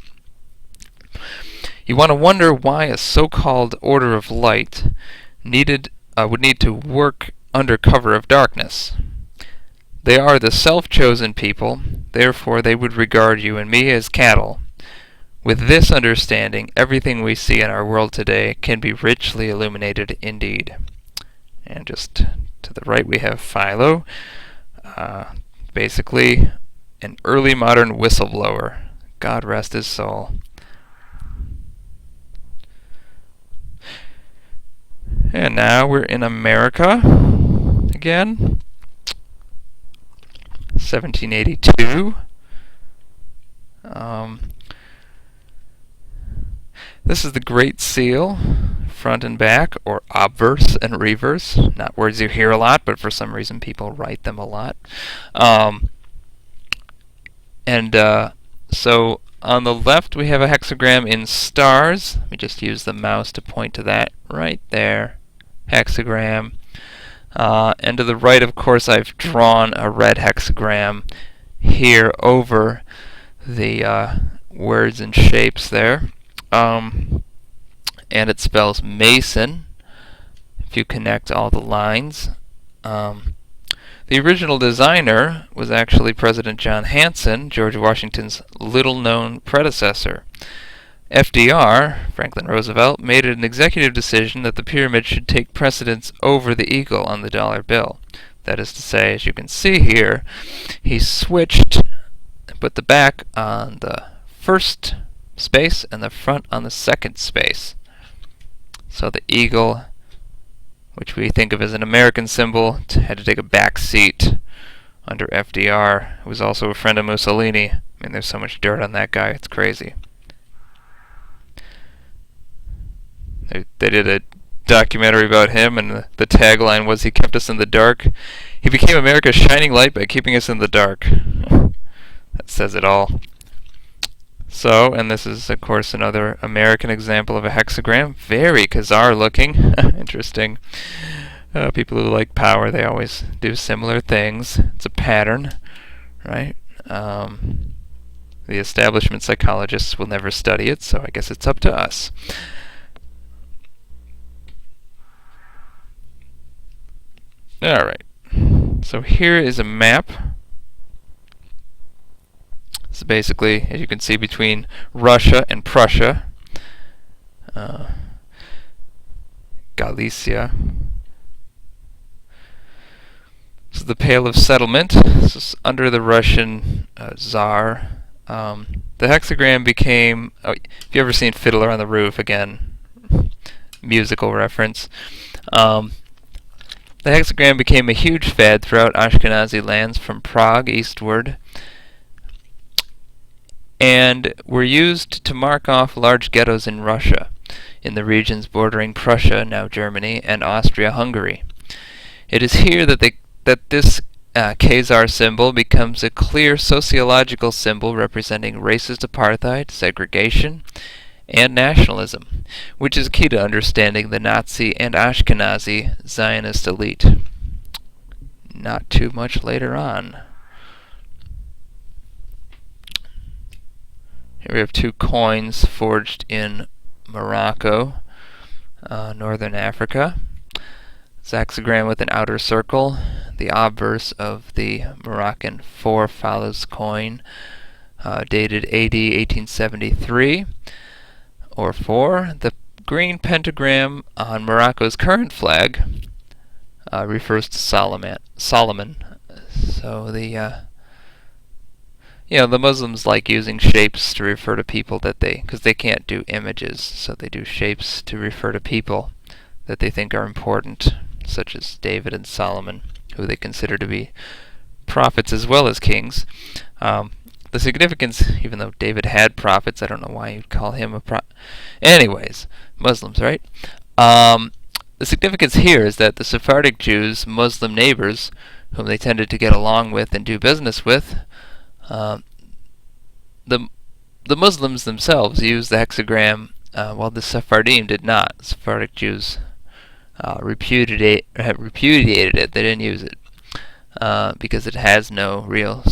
You want to wonder why a so-called Order of Light would need to work under cover of darkness. They are the self-chosen people, therefore they would regard you and me as cattle. With this understanding, everything we see in our world today can be richly illuminated indeed. And just to the right we have Philo, basically an early modern whistleblower. God rest his soul. And now we're in America again. 1782. This is the Great Seal, front and back, or obverse and reverse. Not words you hear a lot, but for some reason people write them a lot. So on the left we have a hexagram in stars. Let me just use the mouse to point to that right there. Hexagram. And to the right, of course, I've drawn a red hexagram here over the words and shapes there. And it spells Mason, if you connect all the lines. The original designer was actually President John Hanson, George Washington's little-known predecessor. FDR, Franklin Roosevelt, made it an executive decision that the pyramid should take precedence over the eagle on the dollar bill. That is to say, as you can see here, he switched and put the back on the first space and the front on the second space. So the eagle, which we think of as an American symbol, had to take a back seat under FDR, who was also a friend of Mussolini. I mean, there's so much dirt on that guy, it's crazy. They did a documentary about him, and the tagline was, "He kept us in the dark. He became America's shining light by keeping us in the dark." That says it all. So, and this is, of course, another American example of a hexagram. Very Khazar looking. Interesting. People who like power, they always do similar things. It's a pattern, right? The establishment psychologists will never study it, so I guess it's up to us. Alright, so here is a map. So basically, as you can see, between Russia and Prussia, Galicia. This is the Pale of Settlement. This is under the Russian Tsar. The hexagram became... Oh, if you ever seen Fiddler on the Roof, again, musical reference. The hexagram became a huge fad throughout Ashkenazi lands from Prague eastward, and were used to mark off large ghettos in Russia, in the regions bordering Prussia, now Germany, and Austria-Hungary. It is here that this Khazar symbol becomes a clear sociological symbol representing racist apartheid, segregation, and nationalism, which is key to understanding the Nazi and Ashkenazi Zionist elite. Not too much later on. Here we have two coins forged in Morocco, northern Africa. It's a hexagram with an outer circle. The obverse of the Moroccan 4 Fallas coin, dated AD 1873, or 4. The green pentagram on Morocco's current flag refers to Solomon. So the Muslims like using shapes to refer to people because they can't do images, so they do shapes to refer to people that they think are important, such as David and Solomon, who they consider to be prophets as well as kings. The significance, even though David had prophets, I don't know why you'd call him a prophet. Anyways, Muslims, right? The significance here is that the Sephardic Jews' Muslim neighbors, whom they tended to get along with and do business with, the Muslims themselves used the hexagram, while the Sephardim did not. Sephardic Jews repudiated it. They didn't use it because it has no real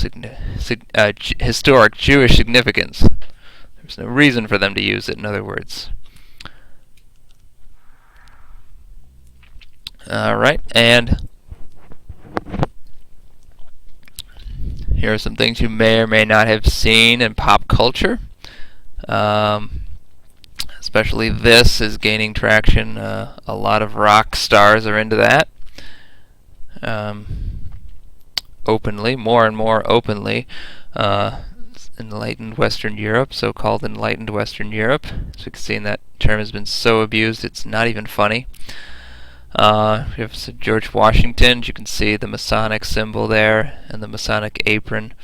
historic Jewish significance. There's no reason for them to use it, in other words. Alright, and here are some things you may or may not have seen in pop culture. Especially this is gaining traction. A lot of rock stars are into that. Openly, more and more openly. Enlightened Western Europe, so-called enlightened Western Europe. As you can see, that term has been so abused it's not even funny. We have George Washington. As you can see the Masonic symbol there and the Masonic apron.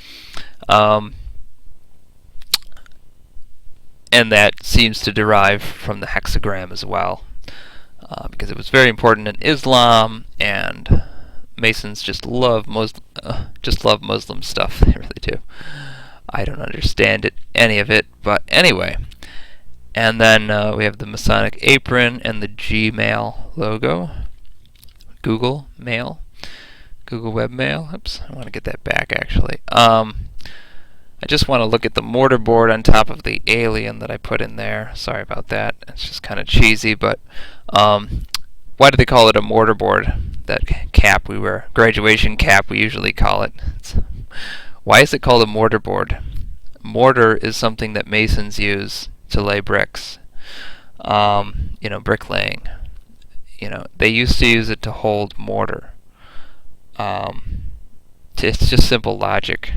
And that seems to derive from the hexagram as well, because it was very important in Islam, and Masons just love Muslim stuff. They really do. I don't understand any of it, but anyway. And then we have the Masonic apron and the Gmail logo, Google Mail, Google Webmail. Oops, I want to get that back actually. I just want to look at the mortarboard on top of the alien that I put in there. Sorry about that. It's just kind of cheesy, but why do they call it a mortarboard? That cap we wear, graduation cap we usually call it. Why is it called a mortarboard? Mortar is something that Masons use to lay bricks. Bricklaying. They used to use it to hold mortar. It's just simple logic.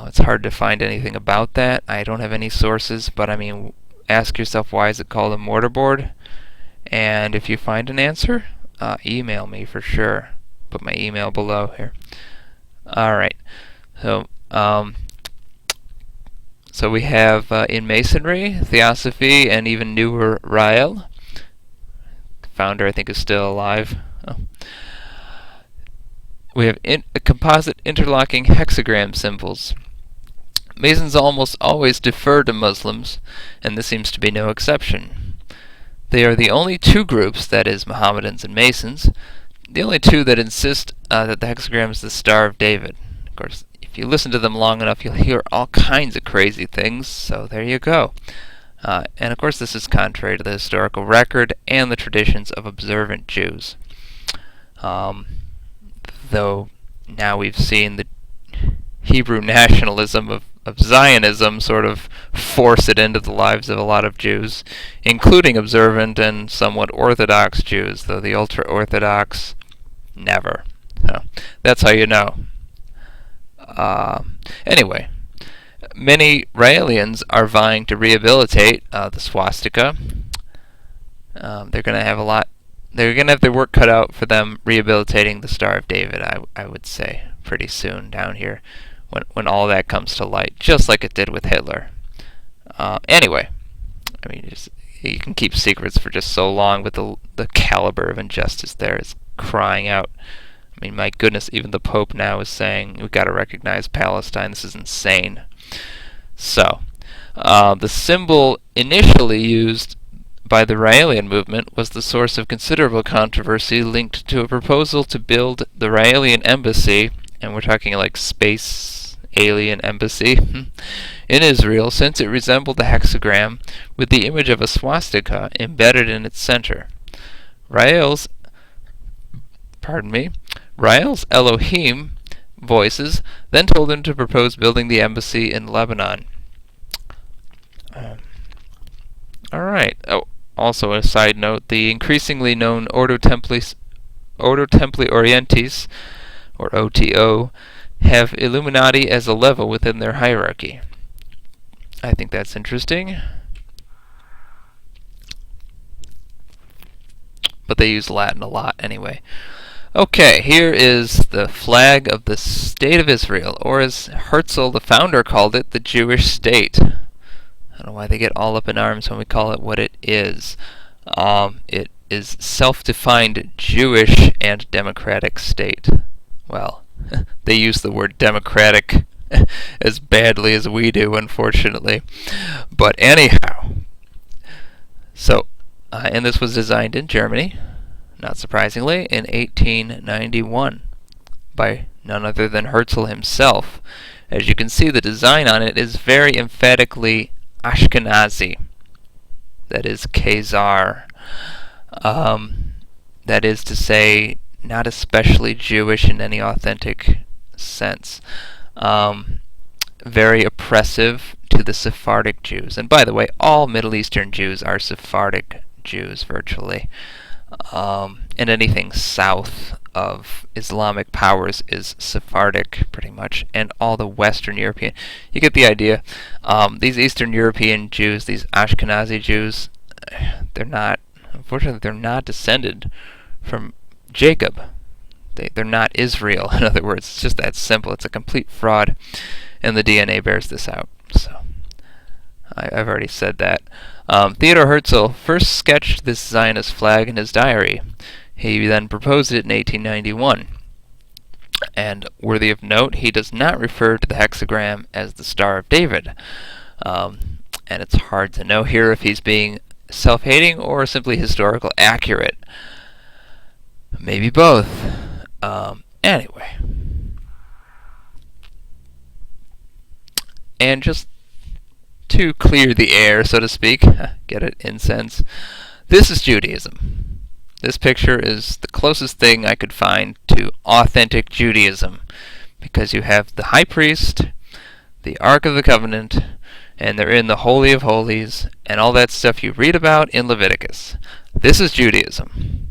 It's hard to find anything about that. I don't have any sources, but I mean, ask yourself, why is it called a mortarboard? And if you find an answer, email me for sure. Put my email below here. Alright, so we have in Masonry, Theosophy, and even newer Rael, founder, I think, is still alive. Oh. We have composite interlocking hexagram symbols. Masons almost always defer to Muslims, and this seems to be no exception. They are the only two groups, that is, Mohammedans and Masons, the only two that insist that the hexagram is the Star of David. Of course, if you listen to them long enough, you'll hear all kinds of crazy things, so there you go. And of course, this is contrary to the historical record and the traditions of observant Jews. Though now we've seen the Hebrew nationalism of Zionism sort of force it into the lives of a lot of Jews, including observant and somewhat Orthodox Jews, though the ultra-Orthodox, never. So that's how you know. Anyway, many Raelians are vying to rehabilitate the swastika. They're going to have their work cut out for them rehabilitating the Star of David, I would say, pretty soon down here, when all that comes to light, just like it did with Hitler. Anyway, I mean, you can keep secrets for just so long, but the caliber of injustice there is crying out. I mean, my goodness, even the Pope now is saying, we've got to recognize Palestine. This is insane. So, the symbol initially used by the Raelian movement was the source of considerable controversy linked to a proposal to build the Raelian embassy, and we're talking like space alien embassy, in Israel, since it resembled the hexagram with the image of a swastika embedded in its center. Rael's Elohim voices then told him to propose building the embassy in Lebanon. Alright. Oh, also a side note, the increasingly known Ordo Templi Orientis, or OTO, have Illuminati as a level within their hierarchy. I think that's interesting. But they use Latin a lot anyway. Okay, here is the flag of the State of Israel, or as Herzl, the founder, called it, the Jewish state. I don't know why they get all up in arms when we call it what it is. It is self-defined Jewish and democratic state. Well, they use the word democratic as badly as we do, unfortunately. But anyhow, so, and this was designed in Germany, not surprisingly, in 1891 by none other than Herzl himself. As you can see, the design on it is very emphatically Ashkenazi. That is Khazar. That is to say, not especially Jewish in any authentic sense. Very oppressive to the Sephardic Jews. And by the way, all Middle Eastern Jews are Sephardic Jews, virtually. And anything south of Islamic powers is Sephardic, pretty much, and all the Western European. You get the idea. These Eastern European Jews, these Ashkenazi Jews, unfortunately, they're not descended from Jacob. They're not Israel, in other words. It's just that simple. It's a complete fraud, and the DNA bears this out. So, I've already said that. Theodor Herzl first sketched this Zionist flag in his diary. He then proposed it in 1891. And worthy of note, he does not refer to the hexagram as the Star of David. And it's hard to know here if he's being self-hating or simply historical accurate. Maybe both. Anyway. And just to clear the air, so to speak, get it, incense, this is Judaism. This picture is the closest thing I could find to authentic Judaism, because you have the high priest, the Ark of the Covenant, and they're in the Holy of Holies, and all that stuff you read about in Leviticus. This is Judaism.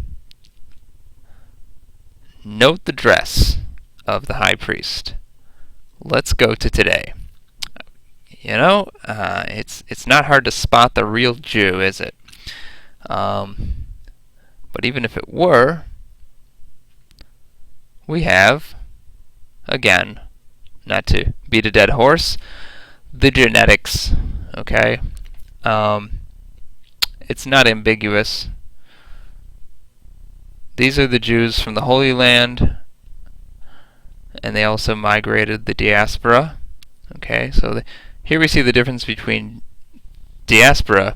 Note the dress of the high priest. Let's go to today. You know, it's not hard to spot the real Jew, is it? But even if it were, we have, again, not to beat a dead horse, the genetics, okay? It's not ambiguous. these are the Jews from the Holy Land, and they also migrated the diaspora. Okay, so here we see the difference between diaspora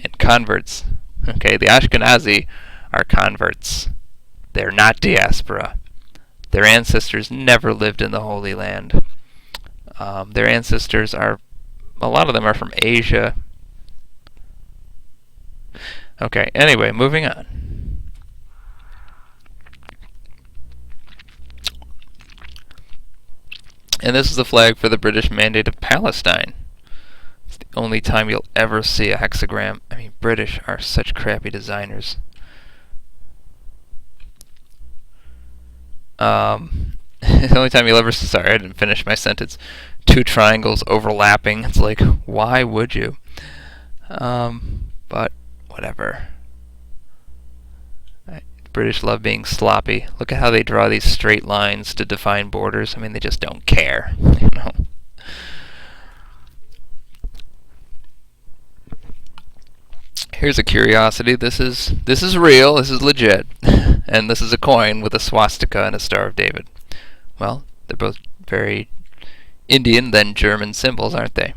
and converts. Okay, the Ashkenazi are converts. They're not diaspora. Their ancestors never lived in the Holy Land. Their ancestors are, a lot of them are from Asia. Okay, anyway, moving on. And this is the flag for the British Mandate of Palestine. It's the only time you'll ever see a hexagram. I mean, British are such crappy designers. The only time you'll ever see, sorry, I didn't finish my sentence. Two triangles overlapping. It's like, why would you? But whatever. British love being sloppy. Look at how they draw these straight lines to define borders. I mean, they just don't care, you know. Here's a curiosity. This is real. This is legit. And this is a coin with a swastika and a Star of David. Well, they're both very Indian, then German symbols, aren't they?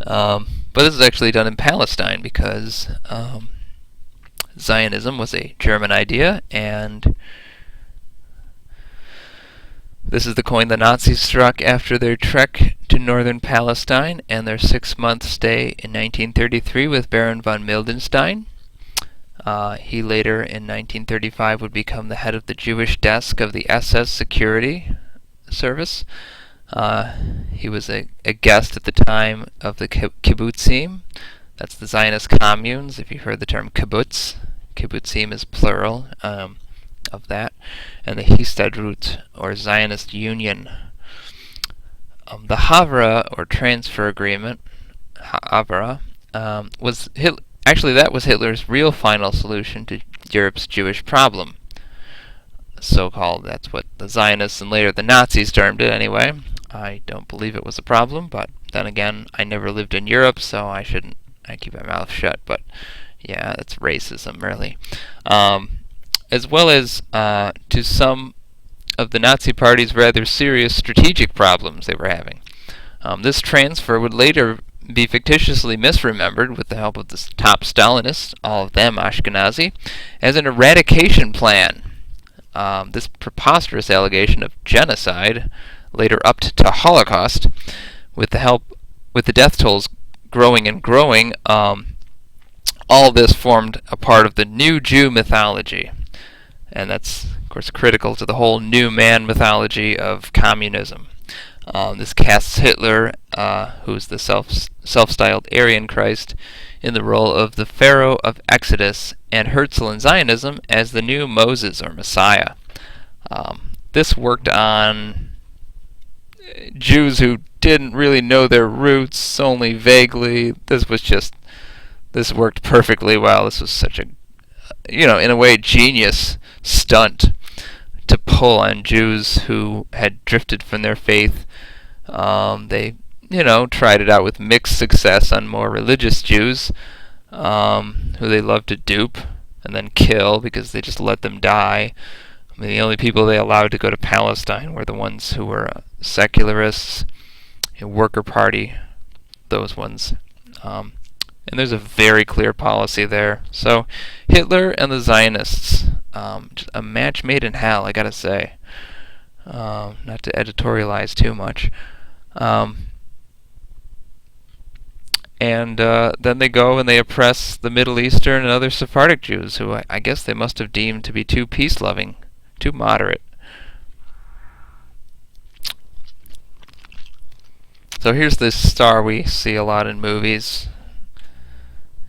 But this is actually done in Palestine because Zionism was a German idea, and this is the coin the Nazis struck after their trek to northern Palestine and their 6-month stay in 1933 with Baron von Mildenstein. He later, in 1935, would become the head of the Jewish desk of the SS Security Service. He was a guest at the time of the kibbutzim. That's the Zionist communes, if you've heard the term kibbutz. Kibbutzim is plural of that. And the Histadrut, or Zionist Union. The Havra, or transfer agreement, Havra, was actually that was Hitler's real final solution to Europe's Jewish problem. So-called, that's what the Zionists and later the Nazis termed it anyway. I don't believe it was a problem, but then again, I never lived in Europe, so I keep my mouth shut, but yeah, it's racism, really. As well as to some of the Nazi Party's rather serious strategic problems they were having. This transfer would later be fictitiously misremembered with the help of the top Stalinists, all of them Ashkenazi, as an eradication plan. This preposterous allegation of genocide, later upped to Holocaust, with the death tolls growing and growing, all this formed a part of the new Jew mythology. And that's, of course, critical to the whole new man mythology of communism. This casts Hitler, who's the self-styled Aryan Christ, in the role of the Pharaoh of Exodus, and Herzl in Zionism as the new Moses or Messiah. This worked on Jews who didn't really know their roots, only vaguely. This worked perfectly well. This was such a, in a way, genius stunt to pull on Jews who had drifted from their faith. They, tried it out with mixed success on more religious Jews, who they loved to dupe and then kill because they just let them die. I mean, the only people they allowed to go to Palestine were the ones who were secularists, worker party, those ones. And there's a very clear policy there. So Hitler and the Zionists, just a match made in hell, I gotta say. Not to editorialize too much. And then they go and they oppress the Middle Eastern and other Sephardic Jews, who I guess they must have deemed to be too peace-loving, too moderate. So here's this star we see a lot in movies.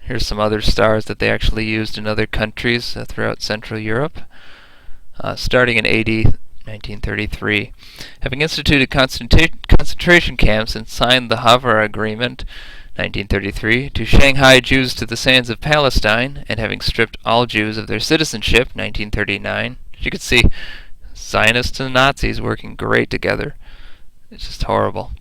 Here's some other stars that they actually used in other countries throughout Central Europe. Starting in AD 1933. Having instituted concentration camps and signed the Havre Agreement 1933 to Shanghai Jews to the sands of Palestine, and having stripped all Jews of their citizenship 1939. As you can see, Zionists and Nazis working great together. It's just horrible.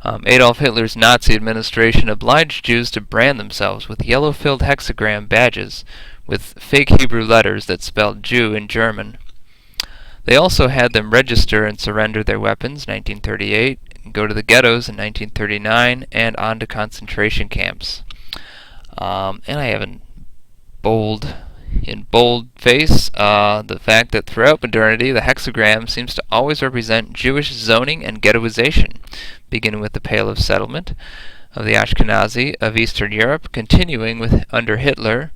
Adolf Hitler's Nazi administration obliged Jews to brand themselves with yellow-filled hexagram badges with fake Hebrew letters that spelled Jew in German. They also had them register and surrender their weapons, 1938, go to the ghettos in 1939, and on to concentration camps. And I have in bold face the fact that throughout modernity the hexagram seems to always represent Jewish zoning and ghettoization, beginning with the Pale of Settlement of the Ashkenazi of Eastern Europe, continuing with under Hitler,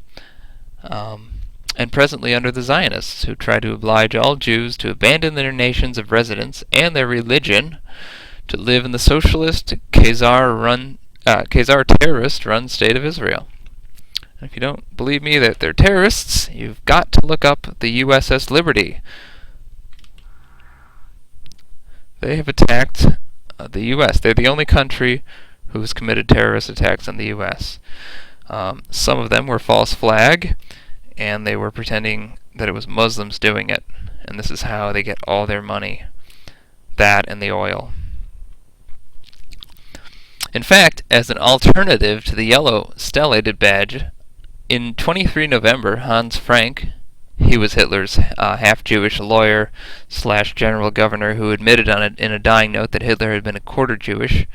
and presently under the Zionists, who try to oblige all Jews to abandon their nations of residence and their religion to live in the socialist, Khazar terrorist-run state of Israel. And if you don't believe me that they're terrorists, you've got to look up the USS Liberty. They have attacked the U.S. They're the only country who has committed terrorist attacks on the U.S. Some of them were false flag, and they were pretending that it was Muslims doing it. And this is how they get all their money. That and the oil. In fact, as an alternative to the yellow stellated badge, in 23 November, Hans Frank, he was Hitler's half-Jewish lawyer / general governor who admitted in a dying note that Hitler had been a quarter Jewish,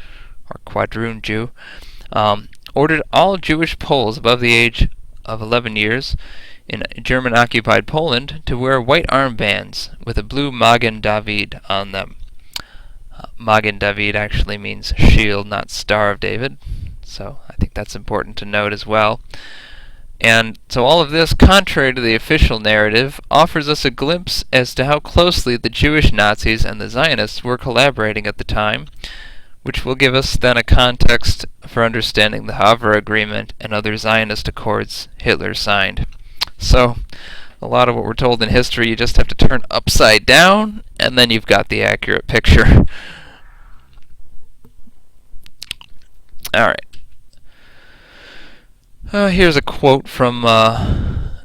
or quadroon Jew, ordered all Jewish Poles above the age of 11 years in German-occupied Poland to wear white armbands with a blue Magen David on them. Magen David actually means shield, not Star of David, so I think that's important to note as well. And so all of this, contrary to the official narrative, offers us a glimpse as to how closely the Jewish Nazis and the Zionists were collaborating at the time, which will give us then a context for understanding the Havre Agreement and other Zionist accords Hitler signed. So, a lot of what we're told in history you just have to turn upside down, and then you've got the accurate picture. Alright. Here's a quote from a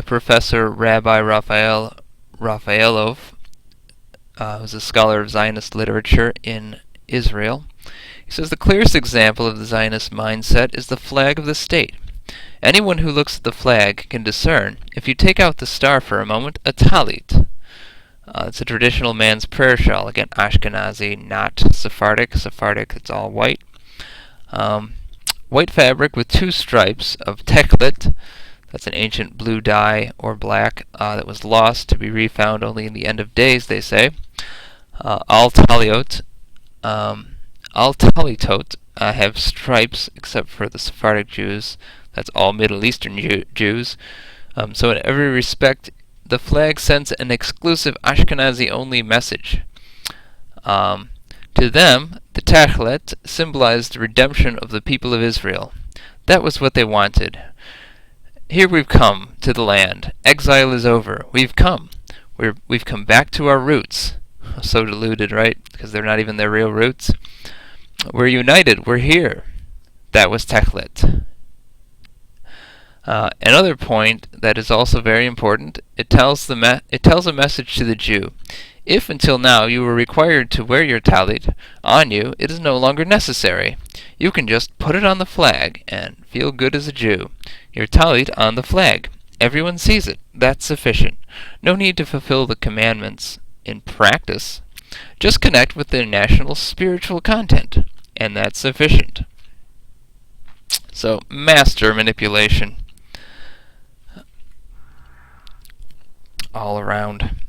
Professor Rabbi Raphaelov, who's a scholar of Zionist literature in Israel. He says, "The clearest example of the Zionist mindset is the flag of the state. Anyone who looks at the flag can discern, if you take out the star for a moment, a talit. It's a traditional man's prayer shawl. Again, Ashkenazi, not Sephardic. Sephardic, it's all white. White fabric with 2 stripes of teklit. That's an ancient blue dye or black that was lost to be refound only in the end of days, they say. Al-talitot have stripes, except for the Sephardic Jews. That's all Middle Eastern Jews. So in every respect, the flag sends an exclusive Ashkenazi-only message. To them, the Tachlet symbolized the redemption of the people of Israel. That was what they wanted. Here we've come to the land. Exile is over. We've come. We've come back to our roots." So deluded, right? Because they're not even their real roots. "We're united. We're here." That was Tachlet. Another point that is also very important, it tells a message to the Jew. If until now you were required to wear your talit on you, it is no longer necessary. You can just put it on the flag and feel good as a Jew. Your talit on the flag. Everyone sees it. That's sufficient. No need to fulfill the commandments in practice. Just connect with their national spiritual content, and that's sufficient. So, master manipulation. All around.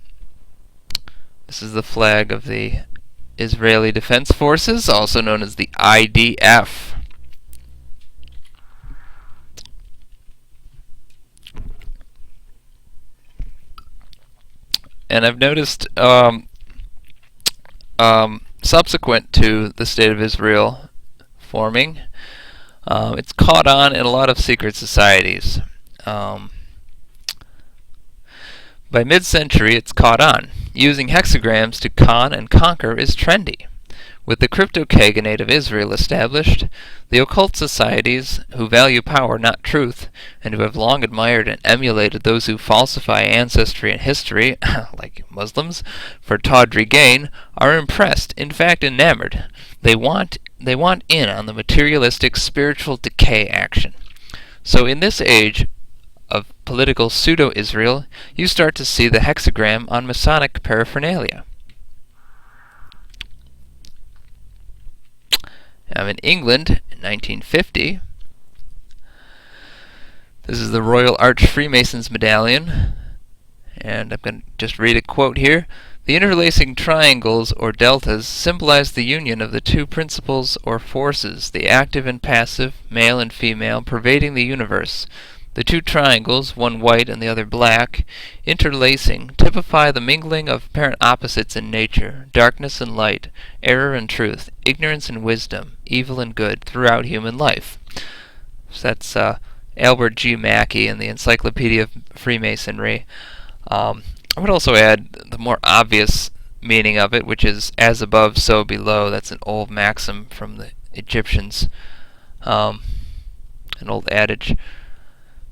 This is the flag of the Israeli Defense Forces, also known as the IDF. And I've noticed, subsequent to the State of Israel forming, it's caught on in a lot of secret societies. By mid-century, it's caught on. Using hexagrams to con and conquer is trendy. With the crypto-kaganate of Israel established, the occult societies who value power, not truth, and who have long admired and emulated those who falsify ancestry and history, like Muslims, for tawdry gain, are impressed, in fact enamored. They want in on the materialistic spiritual decay action. So in this age of political pseudo-Israel, you start to see the hexagram on Masonic paraphernalia. In England, in 1950, this is the Royal Arch Freemasons medallion, and I'm going to just read a quote here. The interlacing triangles or deltas symbolize the union of the two principles or forces, the active and passive, male and female, pervading the universe. The two triangles, one white and the other black, interlacing, typify the mingling of apparent opposites in nature, darkness and light, error and truth, ignorance and wisdom, evil and good, throughout human life. So that's Albert G. Mackey in the Encyclopedia of Freemasonry. I would also add the more obvious meaning of it, which is as above, so below. That's an old maxim from the Egyptians, an old adage.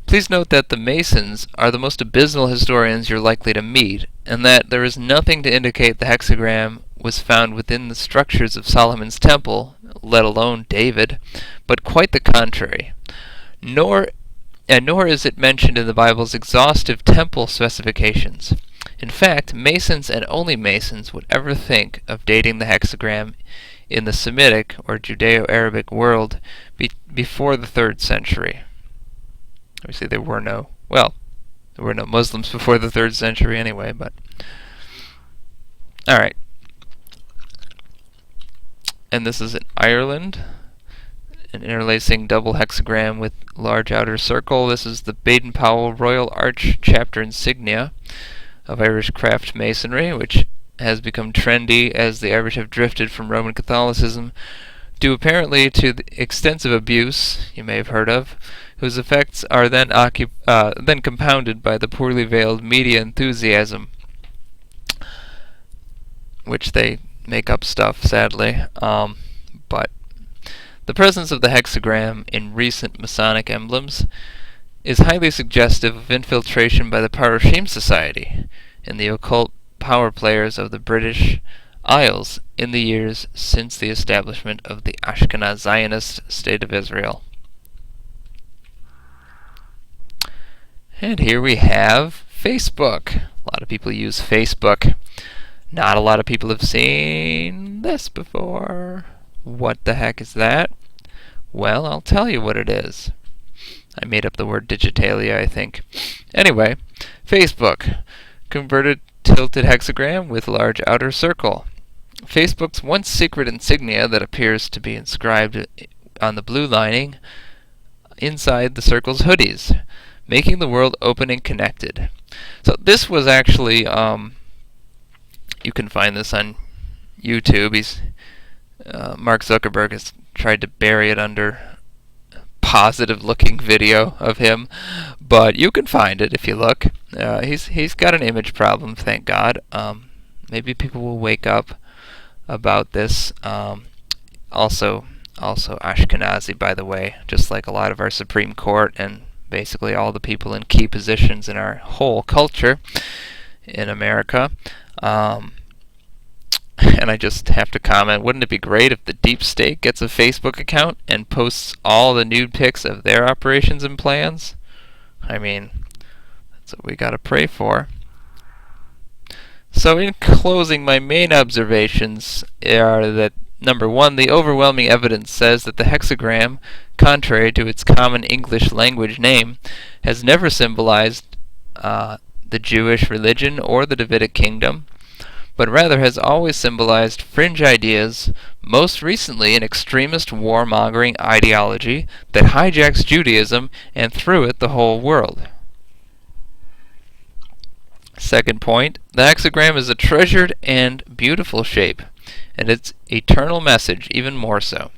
Please note that the Masons are the most abysmal historians you're likely to meet, and that there is nothing to indicate the hexagram was found within the structures of Solomon's temple, let alone David, but quite the contrary. Nor is it mentioned in the Bible's exhaustive temple specifications. In fact, Masons and only Masons would ever think of dating the hexagram in the Semitic or Judeo-Arabic world before the 3rd century. Obviously there were no Muslims before the 3rd century anyway, but alright. And this is in Ireland, an interlacing double hexagram with large outer circle. This is the Baden-Powell Royal Arch chapter insignia of Irish craft masonry, which has become trendy as the Irish have drifted from Roman Catholicism, due apparently to the extensive abuse you may have heard of, whose effects are then compounded by the poorly veiled media enthusiasm, which they make up stuff, sadly. But the presence of the hexagram in recent Masonic emblems is highly suggestive of infiltration by the Parashim Society and the occult power players of the British Isles in the years since the establishment of the Ashkenaz Zionist State of Israel. And here we have Facebook. A lot of people use Facebook. Not a lot of people have seen this before. What the heck is that? Well, I'll tell you what it is. I made up the word digitalia, I think. Anyway, Facebook. Converted tilted hexagram with large outer circle. Facebook's once secret insignia that appears to be inscribed on the blue lining inside the circle's hoodies, making the world open and connected. So this was actually, you can find this on YouTube. Mark Zuckerberg has tried to bury it under positive-looking video of him, but you can find it if you look. He's got an image problem, thank God. Maybe people will wake up about this. Also Ashkenazi, by the way, just like a lot of our Supreme Court and basically all the people in key positions in our whole culture in America. And I just have to comment, wouldn't it be great if the deep state gets a Facebook account and posts all the nude pics of their operations and plans? I mean, that's what we gotta pray for. So in closing, my main observations are that, number one, the overwhelming evidence says that the hexagram, contrary to its common English language name, has never symbolized the Jewish religion or the Davidic kingdom, but rather has always symbolized fringe ideas, most recently an extremist warmongering ideology that hijacks Judaism and through it the whole world. Second point, the hexagram is a treasured and beautiful shape, and its eternal message even more so.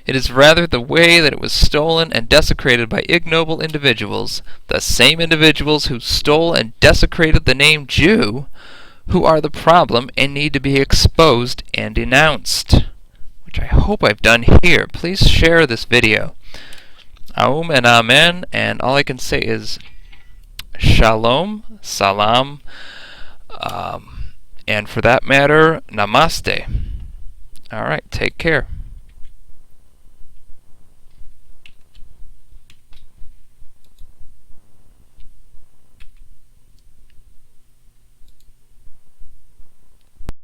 It is rather the way that it was stolen and desecrated by ignoble individuals, the same individuals who stole and desecrated the name Jew, who are the problem and need to be exposed and denounced, which I hope I've done here. Please share this video. Aum and Amen, and all I can say is Shalom, Salam, and for that matter, Namaste. Alright, take care.